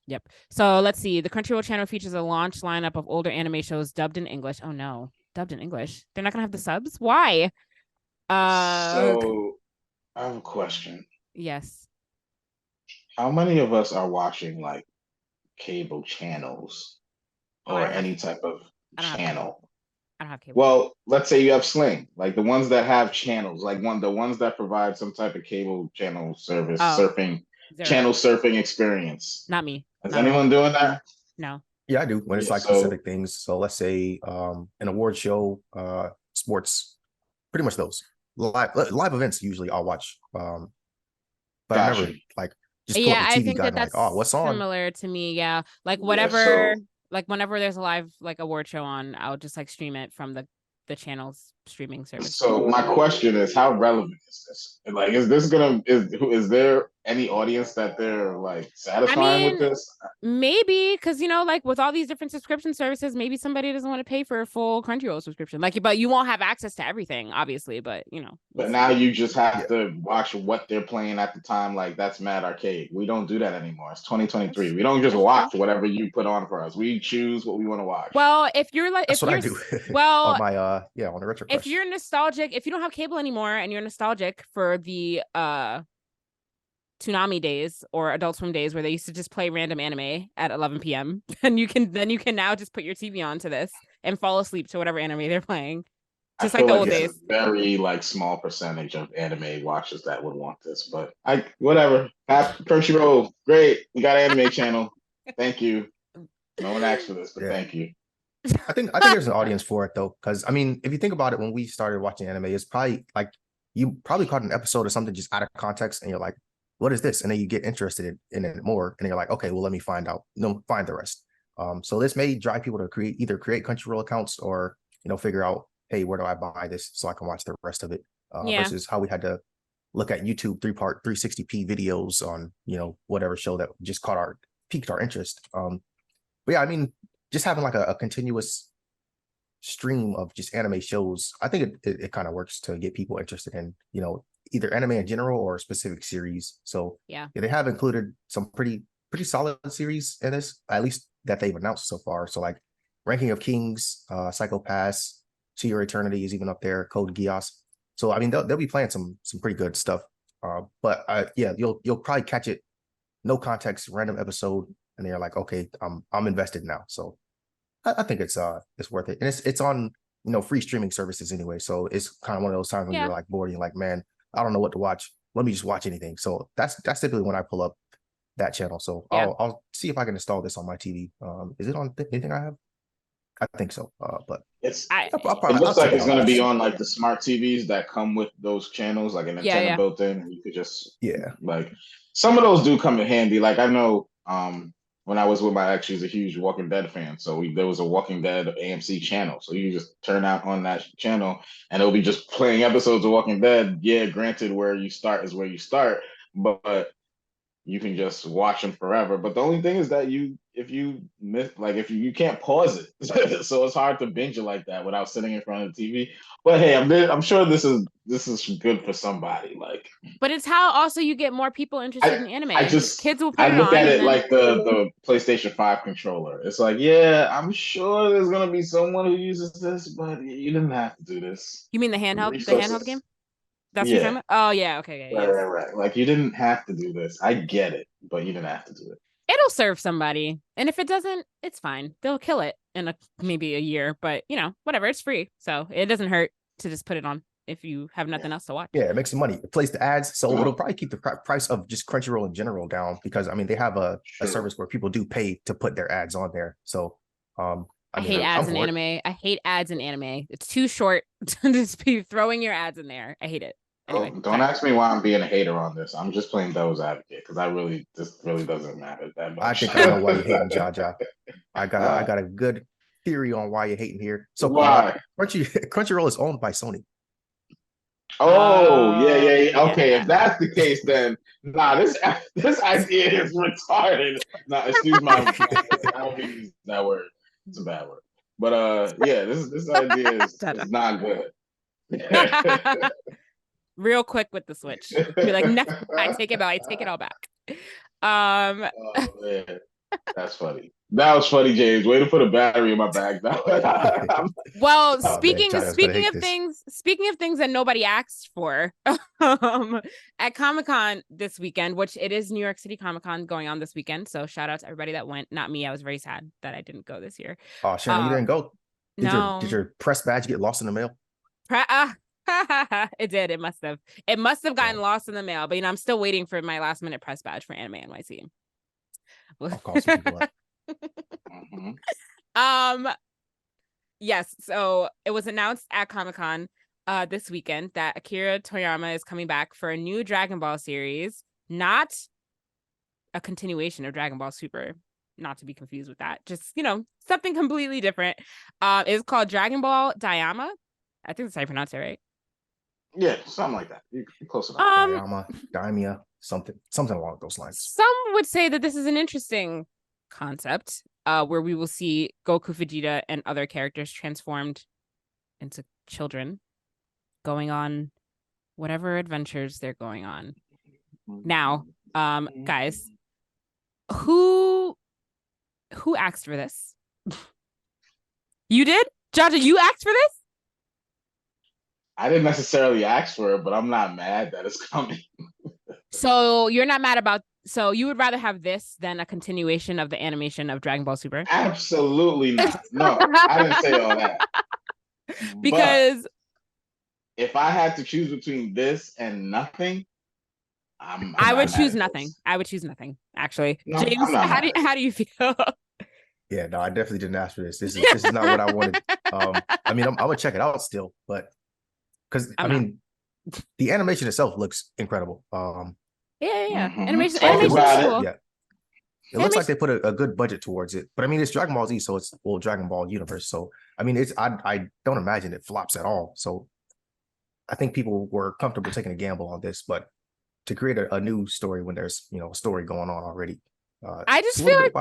Yep. So let's see. The Crunchyroll channel features a launch lineup of older anime shows dubbed in English. Oh no, dubbed in English. They're not gonna have the subs? Why? So I have a question. Yes. How many of us are watching like cable channels or any type of channel? I don't have cable. Well, let's say you have Sling, like the ones that have channels, like the ones that provide some type of cable channel service, channel surfing experience. Not me. Is anyone doing that? No. Yeah, I do. When it's like specific things. So let's say an award show, sports, pretty much those live events. Usually, I'll watch. But I never like just pull up the TV guide and like, oh, what's on? Similar to me, yeah. Like whatever, like whenever there's a live like award show on, I'll just like stream it from the channel's streaming service. So my question is, how relevant is this? Like, is there any audience that they're like satisfying with this? Maybe because like with all these different subscription services, maybe somebody doesn't want to pay for a full Crunchyroll subscription. Like, but you won't have access to everything, obviously. But But now you just have to watch what they're playing at the time. Like that's mad arcade. We don't do that anymore. It's 2023. We don't just watch whatever you put on for us. We choose what we want to watch. Well, if you're like, that's what I do. Well, on my on the Retro Crush. If you're nostalgic, if you don't have cable anymore and you're nostalgic for the Toonami days or Adult Swim days where they used to just play random anime at 11 p.m. and you can now just put your TV on to this and fall asleep to whatever anime they're playing. Just like the old days. A very like small percentage of anime watchers that would want this, but whatever. Crunchyroll, great. We got an anime channel. Thank you. No one asked for this, but thank you. I think there's an audience for it though, because I mean, if you think about it, when we started watching anime, it's probably like you probably caught an episode or something just out of context, and you're like, "What is this?" And then you get interested in it more, and you're like, "Okay, well, let me find out. Find the rest." So this may drive people to either create Crunchyroll accounts or figure out, hey, where do I buy this so I can watch the rest of it? Versus how we had to look at YouTube 3-part 360p videos on whatever show that just piqued our interest. But yeah, I mean, just having like a continuous stream of just anime shows, I think it kind of works to get people interested in either anime in general or a specific series. So yeah, they have included some pretty solid series in this, at least that they've announced so far. So like Ranking of Kings, Psycho Pass, To Your Eternity is even up there, Code Geass. So I mean, they'll be playing some pretty good stuff. But yeah, you'll probably catch it, no context, random episode, and they're like, okay, I'm invested now. So I think it's worth it, and it's on free streaming services anyway. So it's kind of one of those times when you're like bored, and you're like, man, I don't know what to watch. Let me just watch anything. So that's typically when I pull up that channel. So I'll see if I can install this on my TV. Is it on anything I have? I think so. But it looks like it's going to be on like the smart TVs that come with those channels, like an antenna built in, and you could just like some of those do come in handy. Like I know when I was with my ex, she's a huge Walking Dead fan, so there was a Walking Dead AMC channel, so you just turn out on that channel, and it'll be just playing episodes of Walking Dead. Yeah, granted, where you start is where you start, but you can just watch them forever. But the only thing is that if you miss, like if you can't pause it, so it's hard to binge it like that without sitting in front of the TV. But hey, I'm sure this is good for somebody. Like, But it's how also you get more people interested in anime. I just Kids will put I it look on at and it then like the PlayStation 5 controller. It's like, yeah, I'm sure there's gonna be someone who uses this, but you didn't have to do this. you mean the handheld game? That's what you're talking Yeah, about? Oh yeah, okay, yeah, right, yes. right, right. Like you didn't have to do this. I get it, but you didn't have to do it. It'll serve somebody. And if it doesn't, it's fine. They'll kill it in maybe a year, but whatever, it's free. So it doesn't hurt to just put it on if you have nothing else to watch. Yeah, it makes some money. It plays the ads, so it'll probably keep the price of just Crunchyroll in general down because they have a service where people do pay to put their ads on there. So I hate ads in anime. I hate ads in anime. It's too short to just be throwing your ads in there. I hate it. Anyway, don't ask me why I'm being a hater on this. I'm just playing devil's advocate because this really doesn't matter that much. I think I know why you're hating, Jaja. I got a good theory on why you're hating here. So why? Crunchyroll is owned by Sony. Oh, yeah. Okay, yeah. if that's the case, then this idea is retarded. Excuse my I don't mean to use that word. It's a bad word. But yeah, this idea is not good. Real quick with the switch. Be like, no, I take it back. I take it all back. Oh man, that's funny. That was funny, James. Way to put a battery in my bag. Well, speaking of things that nobody asked for, at Comic-Con this weekend, which it is New York City Comic-Con going on this weekend. So shout out to everybody that went. Not me. I was very sad that I didn't go this year. Oh, Shannon, you didn't go? No. Did your press badge get lost in the mail? It did. It must have gotten lost in the mail, but I'm still waiting for my last minute press badge for Anime NYC. I'll call some people up. Yes, so it was announced at Comic-Con this weekend that Akira Toriyama is coming back for a new Dragon Ball series, not a continuation of Dragon Ball Super, not to be confused with that, just something completely different. It's called Dragon Ball Daima. I think that's how you pronounce it, right? Yeah, something like that. You're close enough. Daimia, something along those lines. Some would say that this is an interesting concept, where we will see Goku, Vegeta, and other characters transformed into children, going on whatever adventures they're going on. Now, guys, who asked for this? You did? Jaja, you asked for this? I didn't necessarily ask for it, but I'm not mad that it's coming. So you're not mad about, so you would rather have this than a continuation of the animation of Dragon Ball Super? Absolutely not. No, I didn't say all that. Because but if I had to choose between this and nothing, I would choose nothing. I would choose nothing, actually. No, James, how do you feel? Yeah, no, I definitely didn't ask for this. This is not what I wanted. I'm gonna check it out still, but because the animation itself looks incredible. Yeah. Mm-hmm. Animation is cool. Yeah. It looks like they put a good budget towards it, but it's Dragon Ball Z, so it's Dragon Ball universe. So I don't imagine it flops at all. So I think people were comfortable taking a gamble on this, but to create a new story when there's a story going on already, I just feel like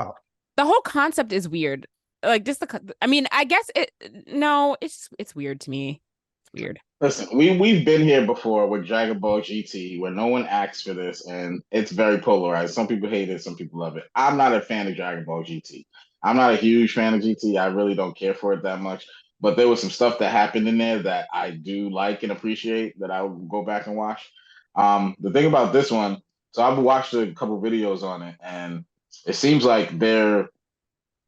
the whole concept is weird. Like just I guess it's weird to me. It's weird. Listen, we've been here before with Dragon Ball GT where no one asks for this and it's very polarized. Some people hate it, some people love it. I'm not a fan of Dragon Ball GT. I'm not a huge fan of GT. I really don't care for it that much. But there was some stuff that happened in there that I do like and appreciate that I will go back and watch. The thing about this one, so I've watched a couple videos on it, and it seems like they're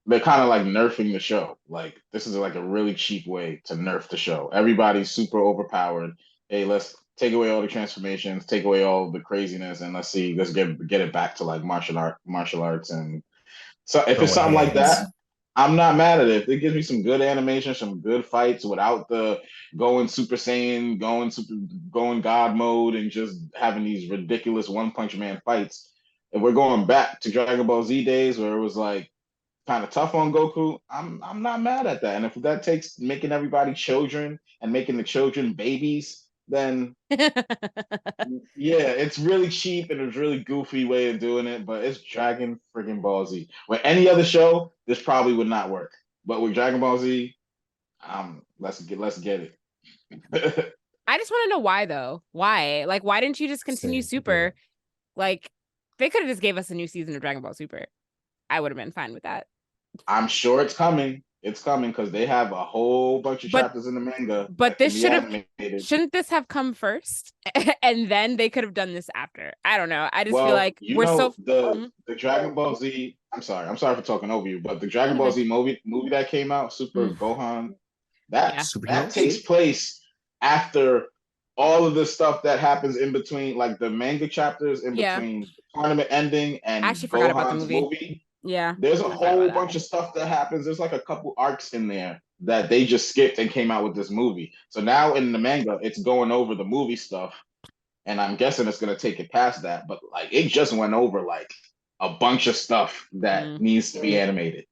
kind of like nerfing the show. Like this is like a really cheap way to nerf the show. Everybody's super overpowered. Hey, let's take away all the transformations, take away all the craziness, and let's get it back to like martial arts. And so if it's something like that, I'm not mad at it. If it gives me some good animation, some good fights without the going Super Saiyan, going God mode, and just having these ridiculous One Punch Man fights. If we're going back to Dragon Ball Z days where it was like kind of tough on Goku, I'm not mad at that. And if that takes making everybody children and making the children babies then yeah, it's really cheap and it's really goofy way of doing it, but it's Dragon friggin' Ball Z. With any other show, this probably would not work. But with Dragon Ball Z, let's get it. I just want to know why though. Why? Like, why didn't you just continue Super? Like, they could have just gave us a new season of Dragon Ball Super. I would have been fine with that. I'm sure it's coming. It's coming because they have a whole bunch of chapters in the manga. But this shouldn't this have come first? And then they could have done this after. I don't know. I just feel like the Dragon Ball Z. I'm sorry for talking over you, but the Dragon Ball Z movie that came out, Super Gohan, that takes place after all of the stuff that happens in between, like the manga chapters in between the tournament ending and Gohan's movie. Yeah, there's a whole bunch of stuff that happens. There's like a couple arcs in there that they just skipped and came out with this movie. So now in the manga, it's going over the movie stuff, and I'm guessing it's gonna take it past that. But like, it just went over like a bunch of stuff that needs to be animated.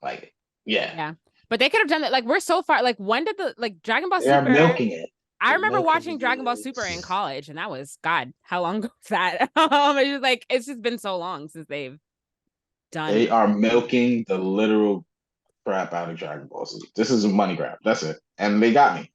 Like, yeah. But they could have done that. Like, we're so far. Like, when did Dragon Ball They're Super? milking it. I remember watching Dragon Ball Super in college, and that was how long ago was that? It's just been so long since they've done. They are milking the literal crap out of Dragon Ball Z. This is a money grab. That's it, and they got me.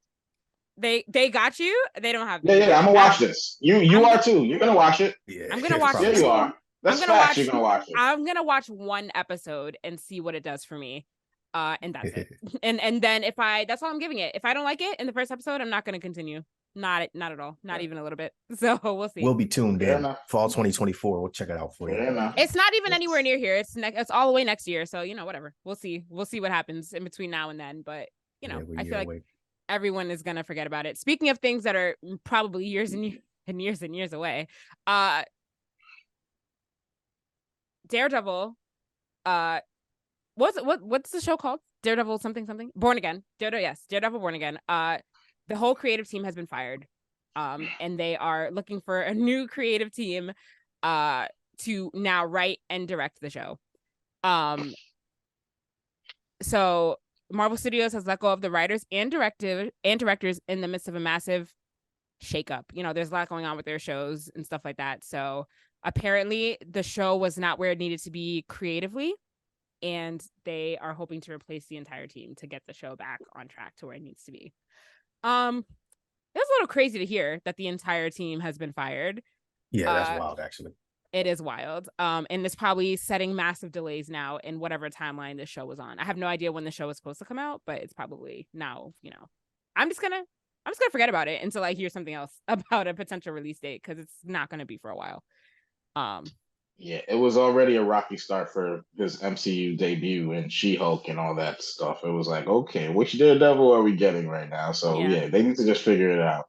They got you. They don't have. Yeah. I'm gonna watch this. You are too. You're gonna watch it. Yeah, I'm gonna watch it. Yeah, you are. That's facts. You're gonna watch it. I'm gonna watch one episode and see what it does for me. And that's it. And then that's all I'm giving it. If I don't like it in the first episode, I'm not going to continue. Not at all. Not even a little bit. So we'll see. We'll be tuned in. Fall 2024. We'll check it out for you. It's not even anywhere near here. It's all the way next year. So, whatever. We'll see. We'll see what happens in between now and then. But, I feel like everyone is going to forget about it. Speaking of things that are probably years and years away, Daredevil, what's the show called? Daredevil something? Born Again. Daredevil Born Again. The whole creative team has been fired. And they are looking for a new creative team to now write and direct the show. So Marvel Studios has let go of the writers and directors in the midst of a massive shakeup. There's a lot going on with their shows and stuff like that. So apparently the show was not where it needed to be creatively. And they are hoping to replace the entire team to get the show back on track to where it needs to be. It's a little crazy to hear that the entire team has been fired. Yeah, that's wild, actually. It is wild. And it's probably setting massive delays now in whatever timeline the show was on. I have no idea when the show was supposed to come out, but it's probably now, I'm just gonna forget about it until I hear something else about a potential release date, because it's not gonna be for a while. Yeah, it was already a rocky start for his MCU debut and She-Hulk and all that stuff. It was like, okay, which Daredevil are we getting right now? So yeah, they need to just figure it out.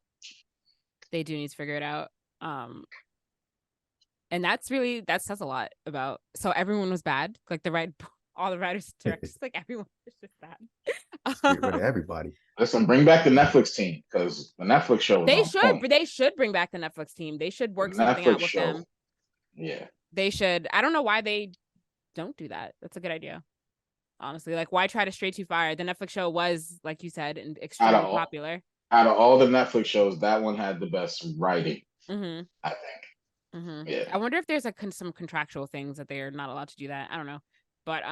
They do need to figure it out. And that says a lot about. So everyone was bad, like all the writers, directors, like everyone was just bad. Get rid of everybody. Listen, bring back the Netflix team, because the Netflix show. They should bring back the Netflix team. They should work something out with them. Yeah. They should. I don't know why they don't do that. That's a good idea. Honestly, like, why try to stray too far? The Netflix show was, like you said, extremely popular. Out of all the Netflix shows, that one had the best writing. I think. Yeah. I wonder if there's some contractual things that they are not allowed to do that. I don't know, but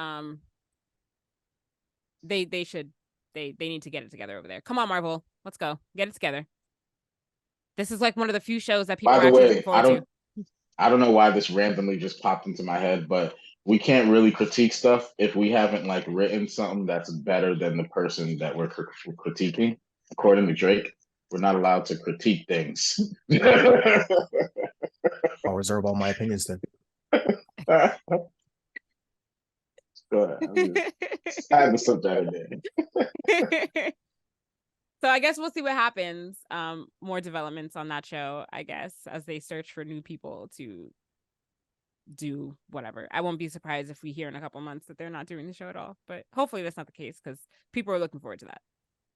they should. They need to get it together over there. Come on, Marvel, let's go get it together. This is like one of the few shows that people are actually looking forward to. I don't know why this randomly just popped into my head, but we can't really critique stuff if we haven't like written something that's better than the person that we're critiquing. According to Drake, we're not allowed to critique things. I'll reserve all my opinions then. Go ahead. I had to slip that in there. So I guess we'll see what happens. More developments on that show, I guess, as they search for new people to do whatever. I won't be surprised if we hear in a couple months that they're not doing the show at all. But hopefully that's not the case, because people are looking forward to that.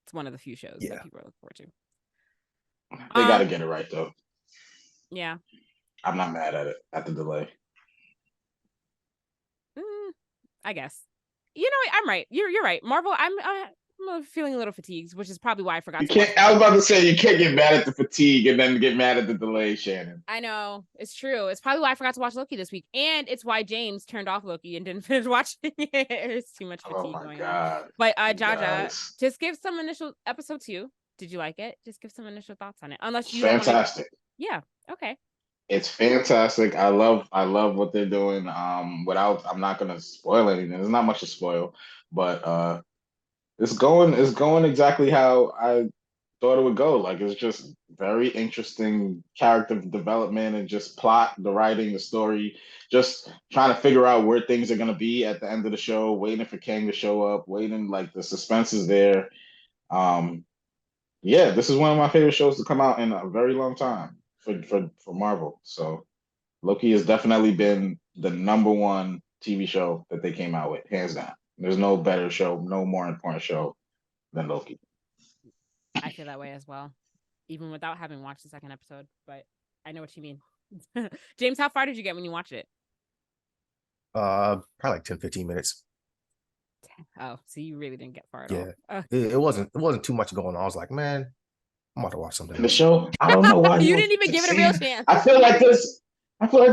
It's one of the few shows that people are looking forward to. They got to get it right, though. Yeah. I'm not mad at it, at the delay. I guess. I'm right. You're right. Marvel, I'm feeling a little fatigued, which is probably why I forgot You to watch. can't. I was about to say you can't get mad at the fatigue and then get mad at the delay, Shannon. I know it's true. It's probably why I forgot to watch Loki this week, and it's why James turned off Loki and didn't finish watching it. It's too much Oh fatigue my going god! on. But You Jaja, guys. just give some initial episode 2. Did you like it? Just give some initial thoughts on it. Unless It's you don't want to. fantastic. Yeah. Okay. It's fantastic. I love what they're doing. I'm not gonna spoil anything. There's not much to spoil, but it's going exactly how I thought it would go. Like it's just very interesting character development and just plot, the writing, the story, just trying to figure out where things are gonna be at the end of the show, waiting for Kang to show up, waiting like the suspense is there. Um, yeah, this is one of my favorite shows to come out in a very long time for Marvel. So Loki has definitely been the number one TV show that they came out with, hands down. There's no better show, no more important show than Loki. I feel that way as well, even without having watched the second episode. But I know what you mean. James, how far did you get when you watched it? Probably like 10, 15 minutes. Oh, so you really didn't get far at Yeah. all. It wasn't too much going on. I was like, man, I'm about to watch something The else. show, I don't know why You didn't even give it a real chance. I feel like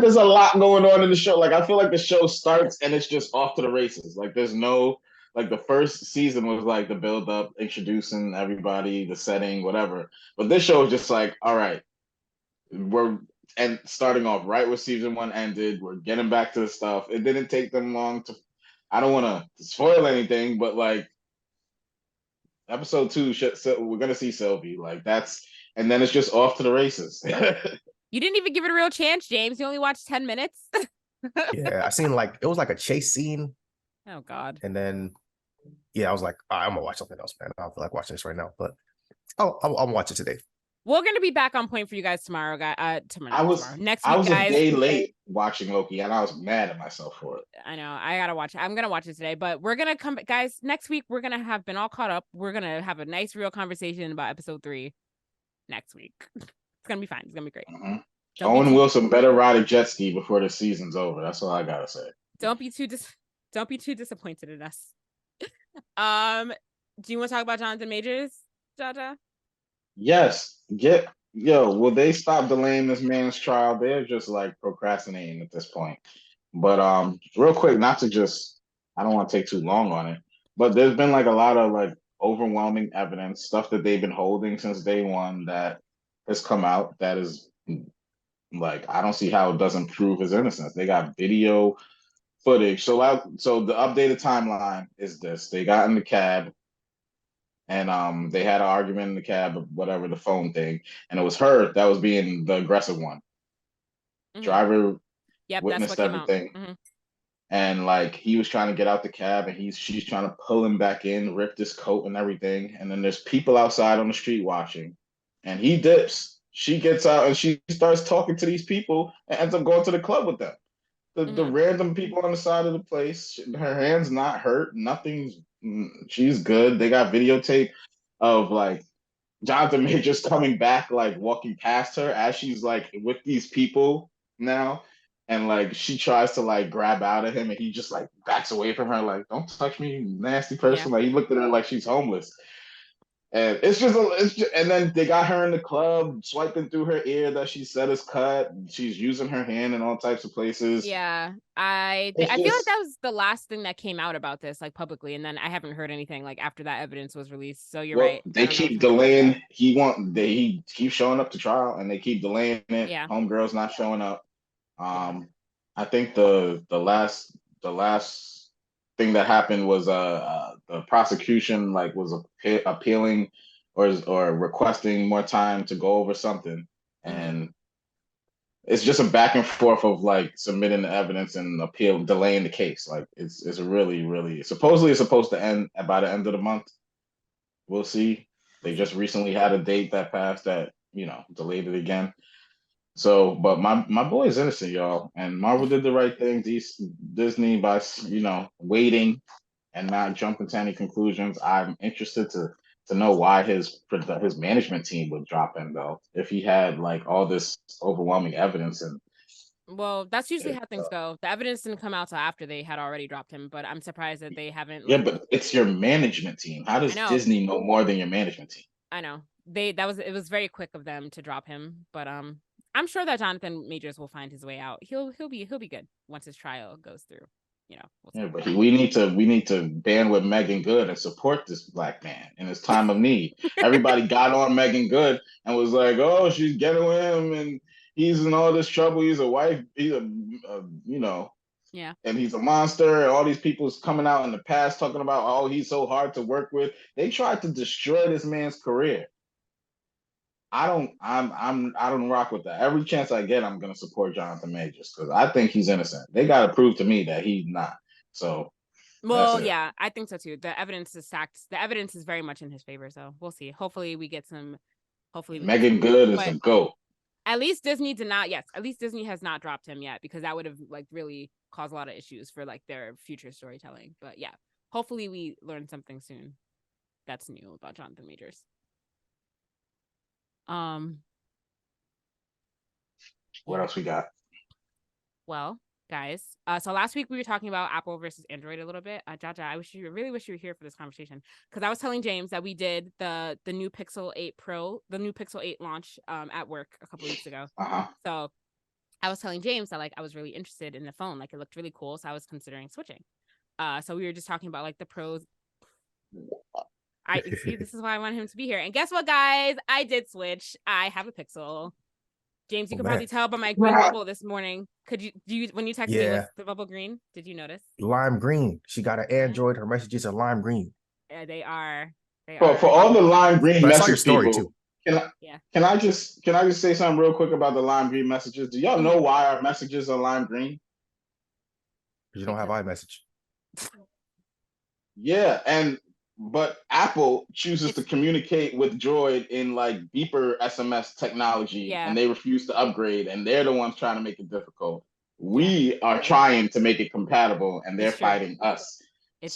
there's a lot going on in the show. Like I feel like the show starts and it's just off to the races. Like there's no like the first season was like the build up, introducing everybody, the setting, whatever. But this show is just like, all right, we're and starting off right where season one ended. We're getting back to the stuff. It didn't take them long to. I don't want to spoil anything, but like episode 2, so we're gonna see Sylvie. Like that's, and then it's just off to the races. You didn't even give it a real chance, James. You only watched 10 minutes. Yeah, I seen like it was like a chase scene, Oh God. and then I was like, I'm gonna watch something else, man. I don't feel like watching this right now, but I'll watch it today. We're gonna be back on point for you guys tomorrow, guys. Tomorrow. Next I week, was guys. a day late watching Loki, and I was mad at myself for it. I know. I gotta watch it. I'm gonna watch it today, but we're gonna come, guys. Next week, we're gonna have been all caught up. We're gonna have a nice, real conversation about episode 3 next week. It's gonna be fine. It's gonna be great. Mm-hmm. Don't Owen be too, Wilson better ride a jet ski before the season's over. That's all I gotta say. don't be too disappointed in us. Do you want to talk about Jonathan Majors, Jaja? Yes, will they stop delaying this man's trial? They're just like procrastinating at this point. But real quick, not to just I don't want to take too long on it, but there's been like a lot of like overwhelming evidence, stuff that they've been holding since day one that has come out that is like I don't see how it doesn't prove his innocence. They got video footage. So the updated timeline is this: they got in the cab and they had an argument in the cab, whatever the phone thing, and it was her that was being the aggressive one. Mhm. Driver Yep, that's witnessed what came out. everything, Mhm. and like he was trying to get out the cab, and she's trying to pull him back in, rip his coat and everything, and then there's people outside on the street watching, and he dips. She gets out and she starts talking to these people and ends up going to the club with them. The random people on the side of the place. Her hand's not hurt. Nothing's. She's good. They got videotape of like Jonathan Majors coming back, like walking past her as she's like with these people now, and like she tries to like grab out of him, and he just like backs away from her, like "Don't touch me, you nasty person." Yeah. Like he looked at her like she's homeless. And and then they got her in the club, swiping through her ear that she said is cut. She's using her hand in all types of places. Yeah, I feel like that was the last thing that came out about this, like publicly, and then I haven't heard anything like after that evidence was released. So you're right. They keep delaying. He keeps showing up to trial, and they keep delaying it. Yeah. Homegirl's not showing up. I think the last thing that happened was the prosecution like was appealing or requesting more time to go over something, and it's just a back and forth of like submitting the evidence and delaying the case. Like it's really supposedly it's supposed to end by the end of the month. We'll see. They just recently had a date that passed that delayed it again. So, but my boy is innocent, y'all, and Marvel did the right thing. Disney by waiting and not jumping to any conclusions. I'm interested to know why his management team would drop him though, if he had like all this overwhelming evidence and Well, that's usually how things go. The evidence didn't come out till after they had already dropped him, but I'm surprised that they haven't. Yeah, but it's your management team. How I does know. Disney know more than your management team? I know. It was very quick of them to drop him, but I'm sure that Jonathan Majors will find his way out. He'll be good once his trial goes through. We'll Yeah, see. but we need to band with Megan Good and support this black man in his time of need. Everybody got on Megan Good and was like, "Oh, she's getting with him, and he's in all this trouble. He's a wife. He's Yeah. and he's a monster." And all these people's coming out in the past talking about, "Oh, he's so hard to work with." They tried to destroy this man's career. I don't rock with that. Every chance I get, I'm gonna support Jonathan Majors because I think he's innocent. They gotta prove to me that he's not. So that's Well, it. yeah, I think so too. The evidence is stacked. The evidence is very much in his favor, so we'll see. Hopefully we get some. Megan Good is but a goat. at least Disney did not. Yes, at least Disney has not dropped him yet, because that would have like really caused a lot of issues for like their future storytelling. But yeah, hopefully we learn something soon that's new about Jonathan Majors. What else we got? Well, guys, so last week we were talking about Apple versus Android a little bit. Jaja, I really wish you were here for this conversation, because I was telling James that we did the new Pixel 8 Pro, the new Pixel 8 launch at work a couple weeks ago. So I was telling James that like I was really interested in the phone, like it looked really cool, so I was considering switching. So we were just talking about like the pros. I see, this is why I want him to be here. And guess what, guys? I did switch. I have a Pixel. James, you could probably tell by my green bubble this morning. When you texted me, was the bubble green? Did you notice? Lime green. She got an Android. Her messages are lime green. Yeah, they are. For all the lime green message people, too. Can I just say something real quick about the lime green messages? Do y'all know why our messages are lime green? Because you don't have iMessage. Yeah, but Apple chooses to communicate with Droid in like beeper SMS technology, and they refuse to upgrade, and they're the ones trying to make it difficult. We are trying to make it compatible, and they're fighting us. It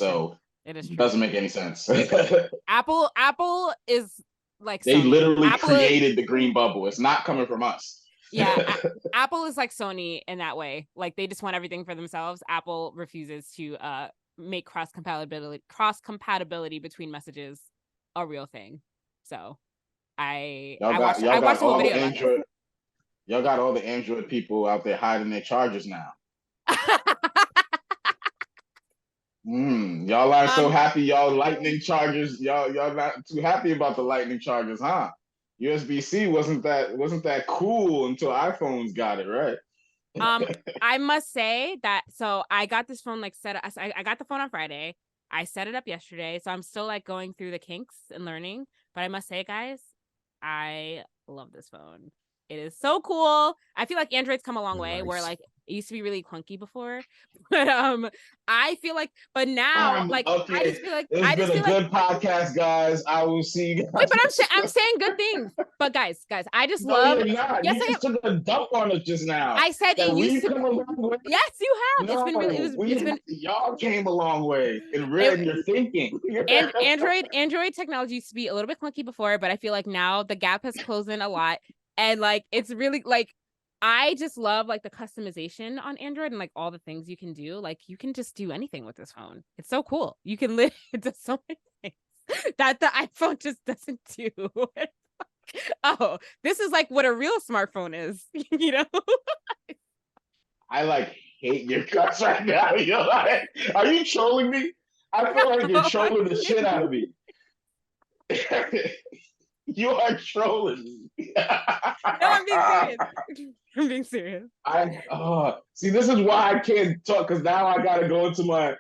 doesn't make any sense. Apple is like they Sony. literally created the green bubble. It's not coming from us. Yeah, Apple is like Sony in that way. Like they just want everything for themselves. Apple refuses to make cross compatibility between messages a real thing. So I watched a whole video about this. Y'all got all the Android people out there hiding their chargers now. Y'all aren't so happy, y'all lightning chargers. Y'all not too happy about the lightning chargers, huh? USB-C wasn't that cool until iPhones got it, right? I must say that, so I got this phone like set up. I got the phone on Friday. I set it up yesterday, so I'm still like going through the kinks and learning. But I must say, guys, I love this phone. It is so cool. I feel like Android's come a long way, where like it used to be really clunky before, but I feel like, but now like okay. I just feel like it's been a good podcast, guys. I will see you guys. Wait, but I'm saying good things. But guys, I just love. Yes, you just took a dump on us just now. I said it used to. Yes, you have. No, it's been really. Y'all came a long way in your thinking. And Android technology used to be a little bit clunky before, but I feel like now the gap has closed in a lot. And like it's really like I just love like the customization on Android and like all the things you can do. Like you can just do anything with this phone. It's so cool. You can literally do so many things that the iPhone just doesn't do. Oh, this is like what a real smartphone is, you know? I like hate your guts right now. You're like, are you trolling me? I feel like you're trolling the shit out of me. You are trolling me. No, I'm being serious. I'm being serious. See, this is why I can't talk, because now I gotta go into my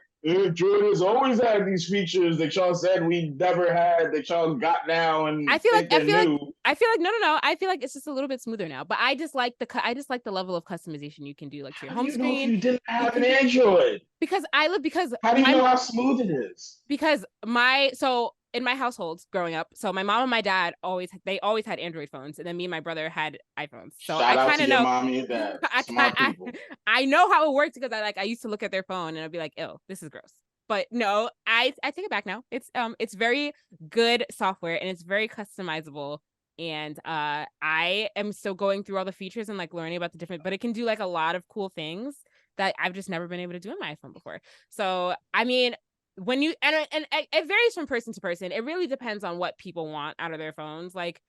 Jordan's always had these features that y'all said we never had, that y'all got now, and I feel like no. I feel like it's just a little bit smoother now. But I just like the level of customization you can do, like to your home screen. You didn't have an Android because how do you know how smooth it is? Because in my household growing up, so my mom and my dad always had Android phones, and then me and my brother had iPhones. So I kind of know. Mommy and dad. I know how it works because I used to look at their phone and I'd be like, "Ew, this is gross." But no, I take it back now. It's very good software and it's very customizable and I am still going through all the features and like learning about the different, but it can do like a lot of cool things that I've just never been able to do on my iPhone before. So I mean, when you and it varies from person to person. It really depends on what people want out of their phones. Like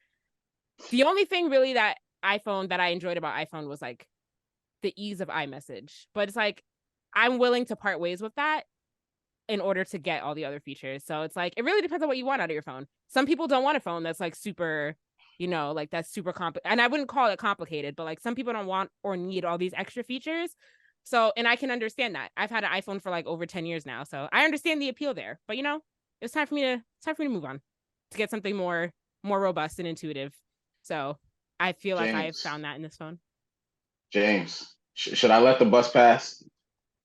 the only thing really that I enjoyed about iPhone was like the ease of iMessage, but it's like I'm willing to part ways with that in order to get all the other features. So it's like it really depends on what you want out of your phone. Some people don't want a phone that's like super, like that's super complicated. And I wouldn't call it complicated, but like some people don't want or need all these extra features. So, and I can understand that. I've had an iPhone for like over 10 years now, so I understand the appeal there. But it's time for me to move on to get something more robust and intuitive. So I feel like I have found that in this phone. James, should I let the bus pass?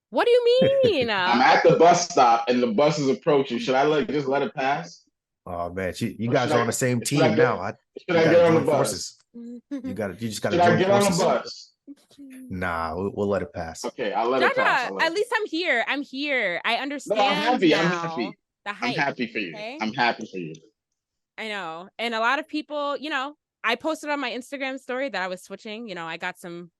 What do you mean? I'm at the bus stop and the bus is approaching. Should I just let it pass? Oh man, you guys are on the same team now. Should I get on the bus? You just got to join forces. Should I get forces. on the bus? Nah, we'll let it pass. Okay, I'll let it pass. At least I'm here. I understand. No, I'm happy. Now. I'm happy. The hype, I'm happy for you. Okay? I'm happy for you. I know. And a lot of people, I posted on my Instagram story that I was switching. I got some.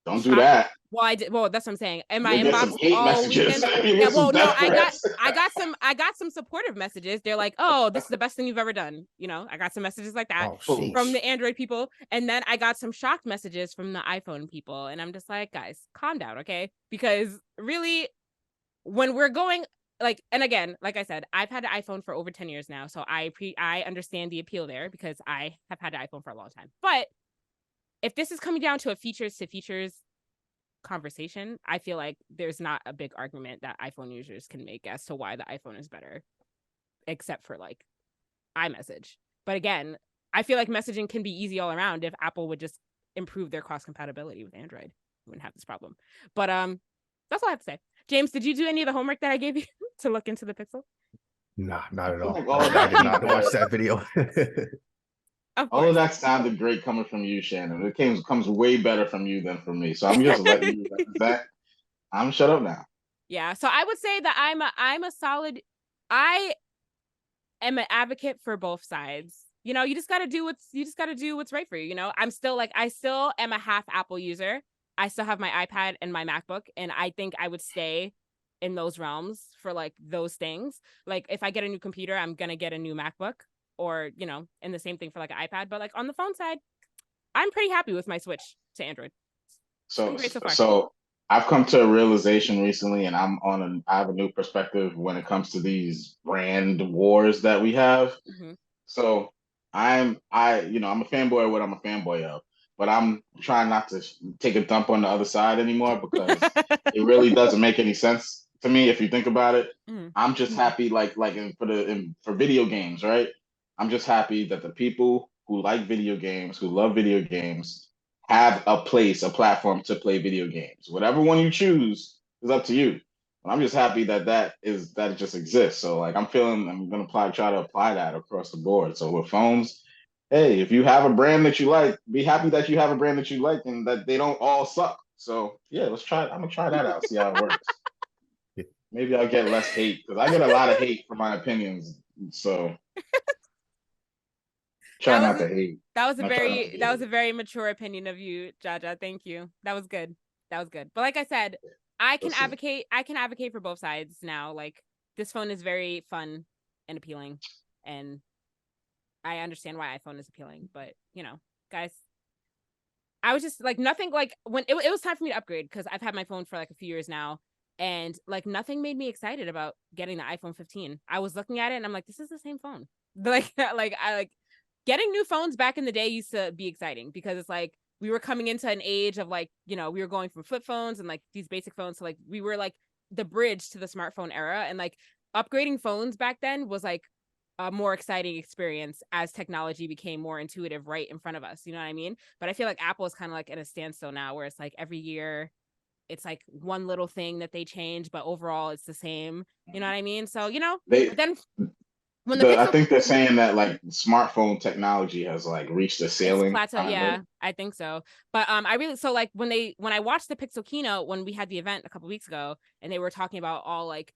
Don't do that. Well, I did. Well, that's what I'm saying. In my You'll inbox, yeah, well, no, I got some supportive messages. They're like, "Oh, this is the best thing you've ever done." I got some messages like that from the Android people, and then I got some shocked messages from the iPhone people, and I'm just like, guys, calm down, okay? Because really, when we're going like, and again, like I said, I've had an iPhone for over 10 years now, so I understand the appeal there because I have had an iPhone for a long time, but if this is coming down to a features to features conversation, I feel like there's not a big argument that iPhone users can make as to why the iPhone is better, except for like iMessage. But again, I feel like messaging can be easy all around if Apple would just improve their cross compatibility with Android. We wouldn't have this problem. But that's all I have to say. James, did you do any of the homework that I gave you to look into the Pixel? Nah, not at all. I did not watch that video. All of that sounded great coming from you, Shannon. It comes way better from you than from me. So I'm just letting you represent. I'm shut up now. Yeah. So I would say that I am an advocate for both sides. You just gotta do what's right for you. I still am a half Apple user. I still have my iPad and my MacBook, and I think I would stay in those realms for like those things. Like if I get a new computer, I'm gonna get a new MacBook. Or, and the same thing for like an iPad. But like on the phone side, I'm pretty happy with my switch to Android. So I've come to a realization recently, and I have a new perspective when it comes to these brand wars that we have. Mm-hmm. So I'm a fanboy of what I'm a fanboy of, but I'm trying not to take a dump on the other side anymore because it really doesn't make any sense to me if you think about it. Mm-hmm. I'm just happy for video games, right? I'm just happy that the people who like video games, who love video games, have a platform to play video games. Whatever one you choose is up to you. And I'm just happy that it just exists. So like I'm gonna try to apply that across the board. So with phones, hey, if you have a brand that you like, be happy that you have a brand that you like and that they don't all suck. So yeah, let's try. I'm gonna try that out, see how it works. Maybe I'll get less hate because I get a lot of hate for my opinions. So. Try not to hate. That was a very mature opinion of you, Jaja. Thank you. That was good. But like I said, I can advocate for both sides now. Like this phone is very fun and appealing, and I understand why iPhone is appealing. But guys, I was just like nothing like when it was time for me to upgrade because I've had my phone for like a few years now, and like nothing made me excited about getting the iPhone 15. I was looking at it and I'm like, this is the same phone. Getting new phones back in the day used to be exciting because it's like we were coming into an age of like, we were going from flip phones and like these basic phones. So like we were like the bridge to the smartphone era, and like upgrading phones back then was like a more exciting experience as technology became more intuitive right in front of us. You know what I mean? But I feel like Apple is kind of like at a standstill now where it's like every year it's like one little thing that they change, but overall it's the same. You know what I mean? So, I think they're saying that like smartphone technology has like reached a ceiling. Plateau, yeah, I think so. But when I watched the Pixel keynote when we had the event a couple weeks ago, and they were talking about all like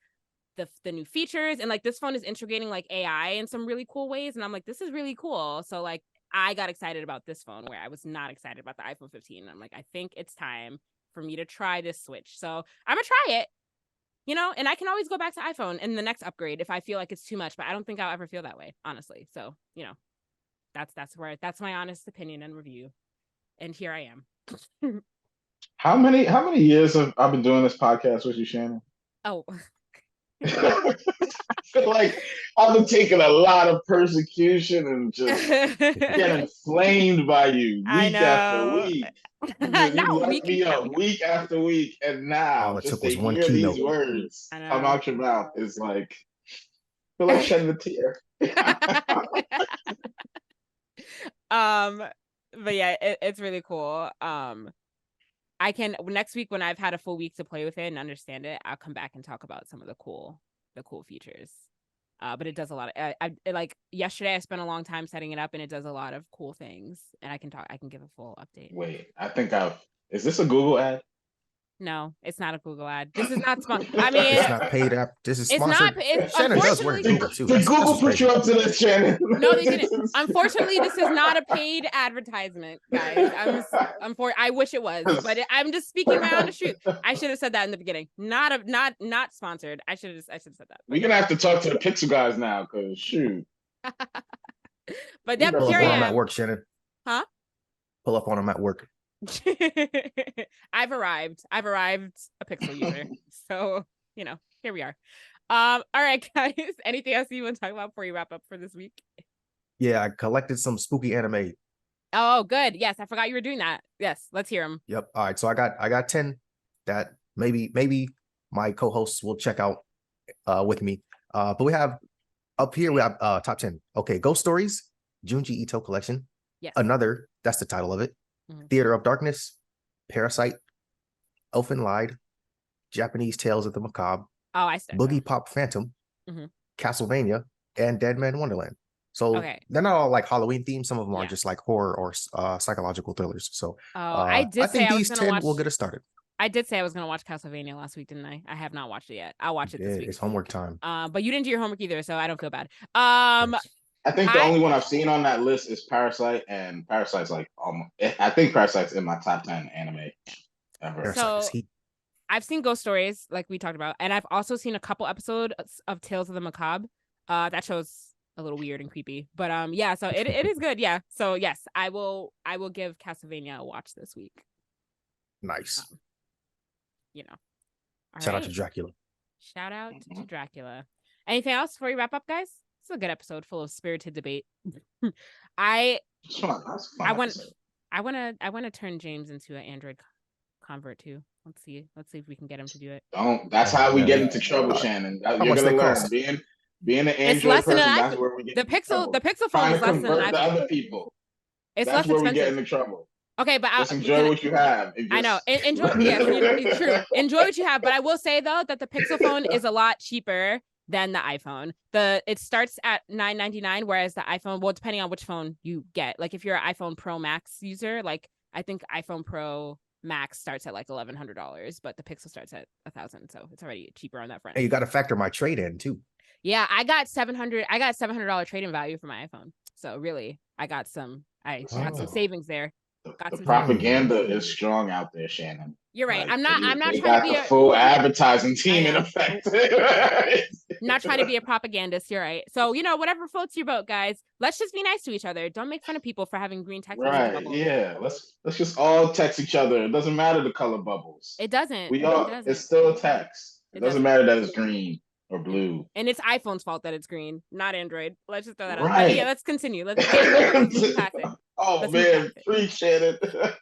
the new features, and like this phone is integrating like AI in some really cool ways, and I'm like, this is really cool. So like I got excited about this phone where I was not excited about the iPhone 15. And I'm like, I think it's time for me to try this Switch. So I'm gonna try it, and I can always go back to iPhone in the next upgrade if I feel like it's too much, but I don't think I'll ever feel that way, honestly. So, that's my honest opinion and review. And here I am. How many years have I been doing this podcast with you, Shannon? Oh. I feel like I've been taking a lot of persecution and just getting flamed by you I week after know. week. You Not let week me up after week after week, and now All it just took to was one hear these keynote. words I come know. out your mouth is like, I feel like shedding a tear. But yeah, it's really cool. I can next week when I've had a full week to play with it and understand it, I'll come back and talk about some of the cool features. But it does a lot of like yesterday I spent a long time setting it up and it does a lot of cool things, and I can give a full update. Wait, I think is this a Google ad? No, it's not a Google ad. This is not sponsored. I mean, It's not paid app. This is it's sponsored. not. It's Shannon does wear unfortunately. Google too. Did That's Google what's put you crazy. up to this, Shannon? No, they didn't. Unfortunately, this is not a paid advertisement, guys. I wish it was, but I'm just speaking my honest truth. I should have said that in the beginning. Not sponsored. I should have said that. We're gonna have to talk to the Pixel guys now, cause shoot. But yep, Pull here up I on them at am. work, Shannon. Huh? Pull up on them at work. I've arrived a Pixel user. So, here we are. All right, guys. Anything else you want to talk about before you wrap up for this week? Yeah, I collected some spooky anime. Oh, good. Yes, I forgot you were doing that. Yes, let's hear them. Yep. All right. So I got 10 that maybe my co-hosts will check out with me. But we have top 10. Okay, Ghost Stories, Junji Ito collection. Yes. Another, that's the title of it. Theater of Darkness, Parasite, Elfen Lied, Japanese Tales of the Macabre, Boogie Pop Phantom, Castlevania, and Dead Man Wonderland. So they're not all like Halloween themed. Some of them are just like horror or psychological thrillers. So I think these 10 will get us started. I did say I was going to watch Castlevania last week, didn't I? I have not watched it yet. I'll watch it this week. It's homework time. But you didn't do your homework either, so I don't feel bad. I think the only one I've seen on that list is Parasite, and Parasite's like I think Parasite's in my top 10 anime ever. So I've seen Ghost Stories, like we talked about, and I've also seen a couple episodes of Tales of the Macabre. That show's a little weird and creepy, but yeah, so it is good. Yeah, so yes, I will give Castlevania a watch this week. Nice. Shout out to Dracula. Shout out to Dracula. Anything else before we wrap up, guys? It's a good episode full of spirited debate. I want to turn James into an Android convert too. Let's see if we can get him to do it. That's how we get into trouble, Shannon. You're gonna learn. Being an Android person, that's where we get the Pixel phone is less than an iPhone. Other people. It's that's less where expensive. we get into trouble. Okay, but just enjoy what you have. I know. Enjoy. Yes, true. Enjoy what you have. But I will say though that the Pixel phone is a lot cheaper than the iPhone. It starts at $999, whereas the iPhone, well, depending on which phone you get. Like if you're an iPhone Pro Max user, like I think iPhone Pro Max starts at like $1,100, but the Pixel starts at $1,000, so it's already cheaper on that front. Hey, you got to factor my trade in too. Yeah, I got $700 trade-in value for my iPhone. So really, I got some savings there. The propaganda is strong out there, Shannon. You're right. Like, I'm not they trying got to be the full advertising team in effect. Not trying to be a propagandist. You're right. So whatever floats your boat, guys. Let's just be nice to each other. Don't make fun of people for having green text. Right? Yeah. Let's just all text each other. It doesn't matter the color bubbles. It doesn't. It's still a text. It doesn't matter that it's green or blue. And it's iPhone's fault that it's green, not Android. Let's just throw that out. Right. Yeah, let's continue. Let's move past it. Oh man, appreciate it. Let's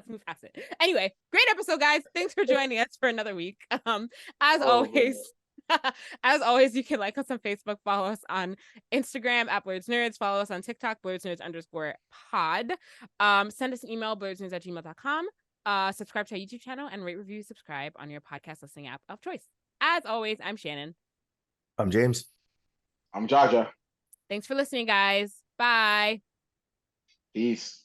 move past it. Anyway, great episode, guys. Thanks for joining us for another week. As always, you can like us on Facebook, follow us on Instagram at Blurred's Nerds, follow us on TikTok, Blurred'sNerds_pod. Send us an email, blurred'snerds@gmail.com. Subscribe to our YouTube channel and rate, review, subscribe on your podcast listening app of choice. As always, I'm Shannon. I'm James. I'm Jaja. Thanks for listening, guys. Bye. Peace.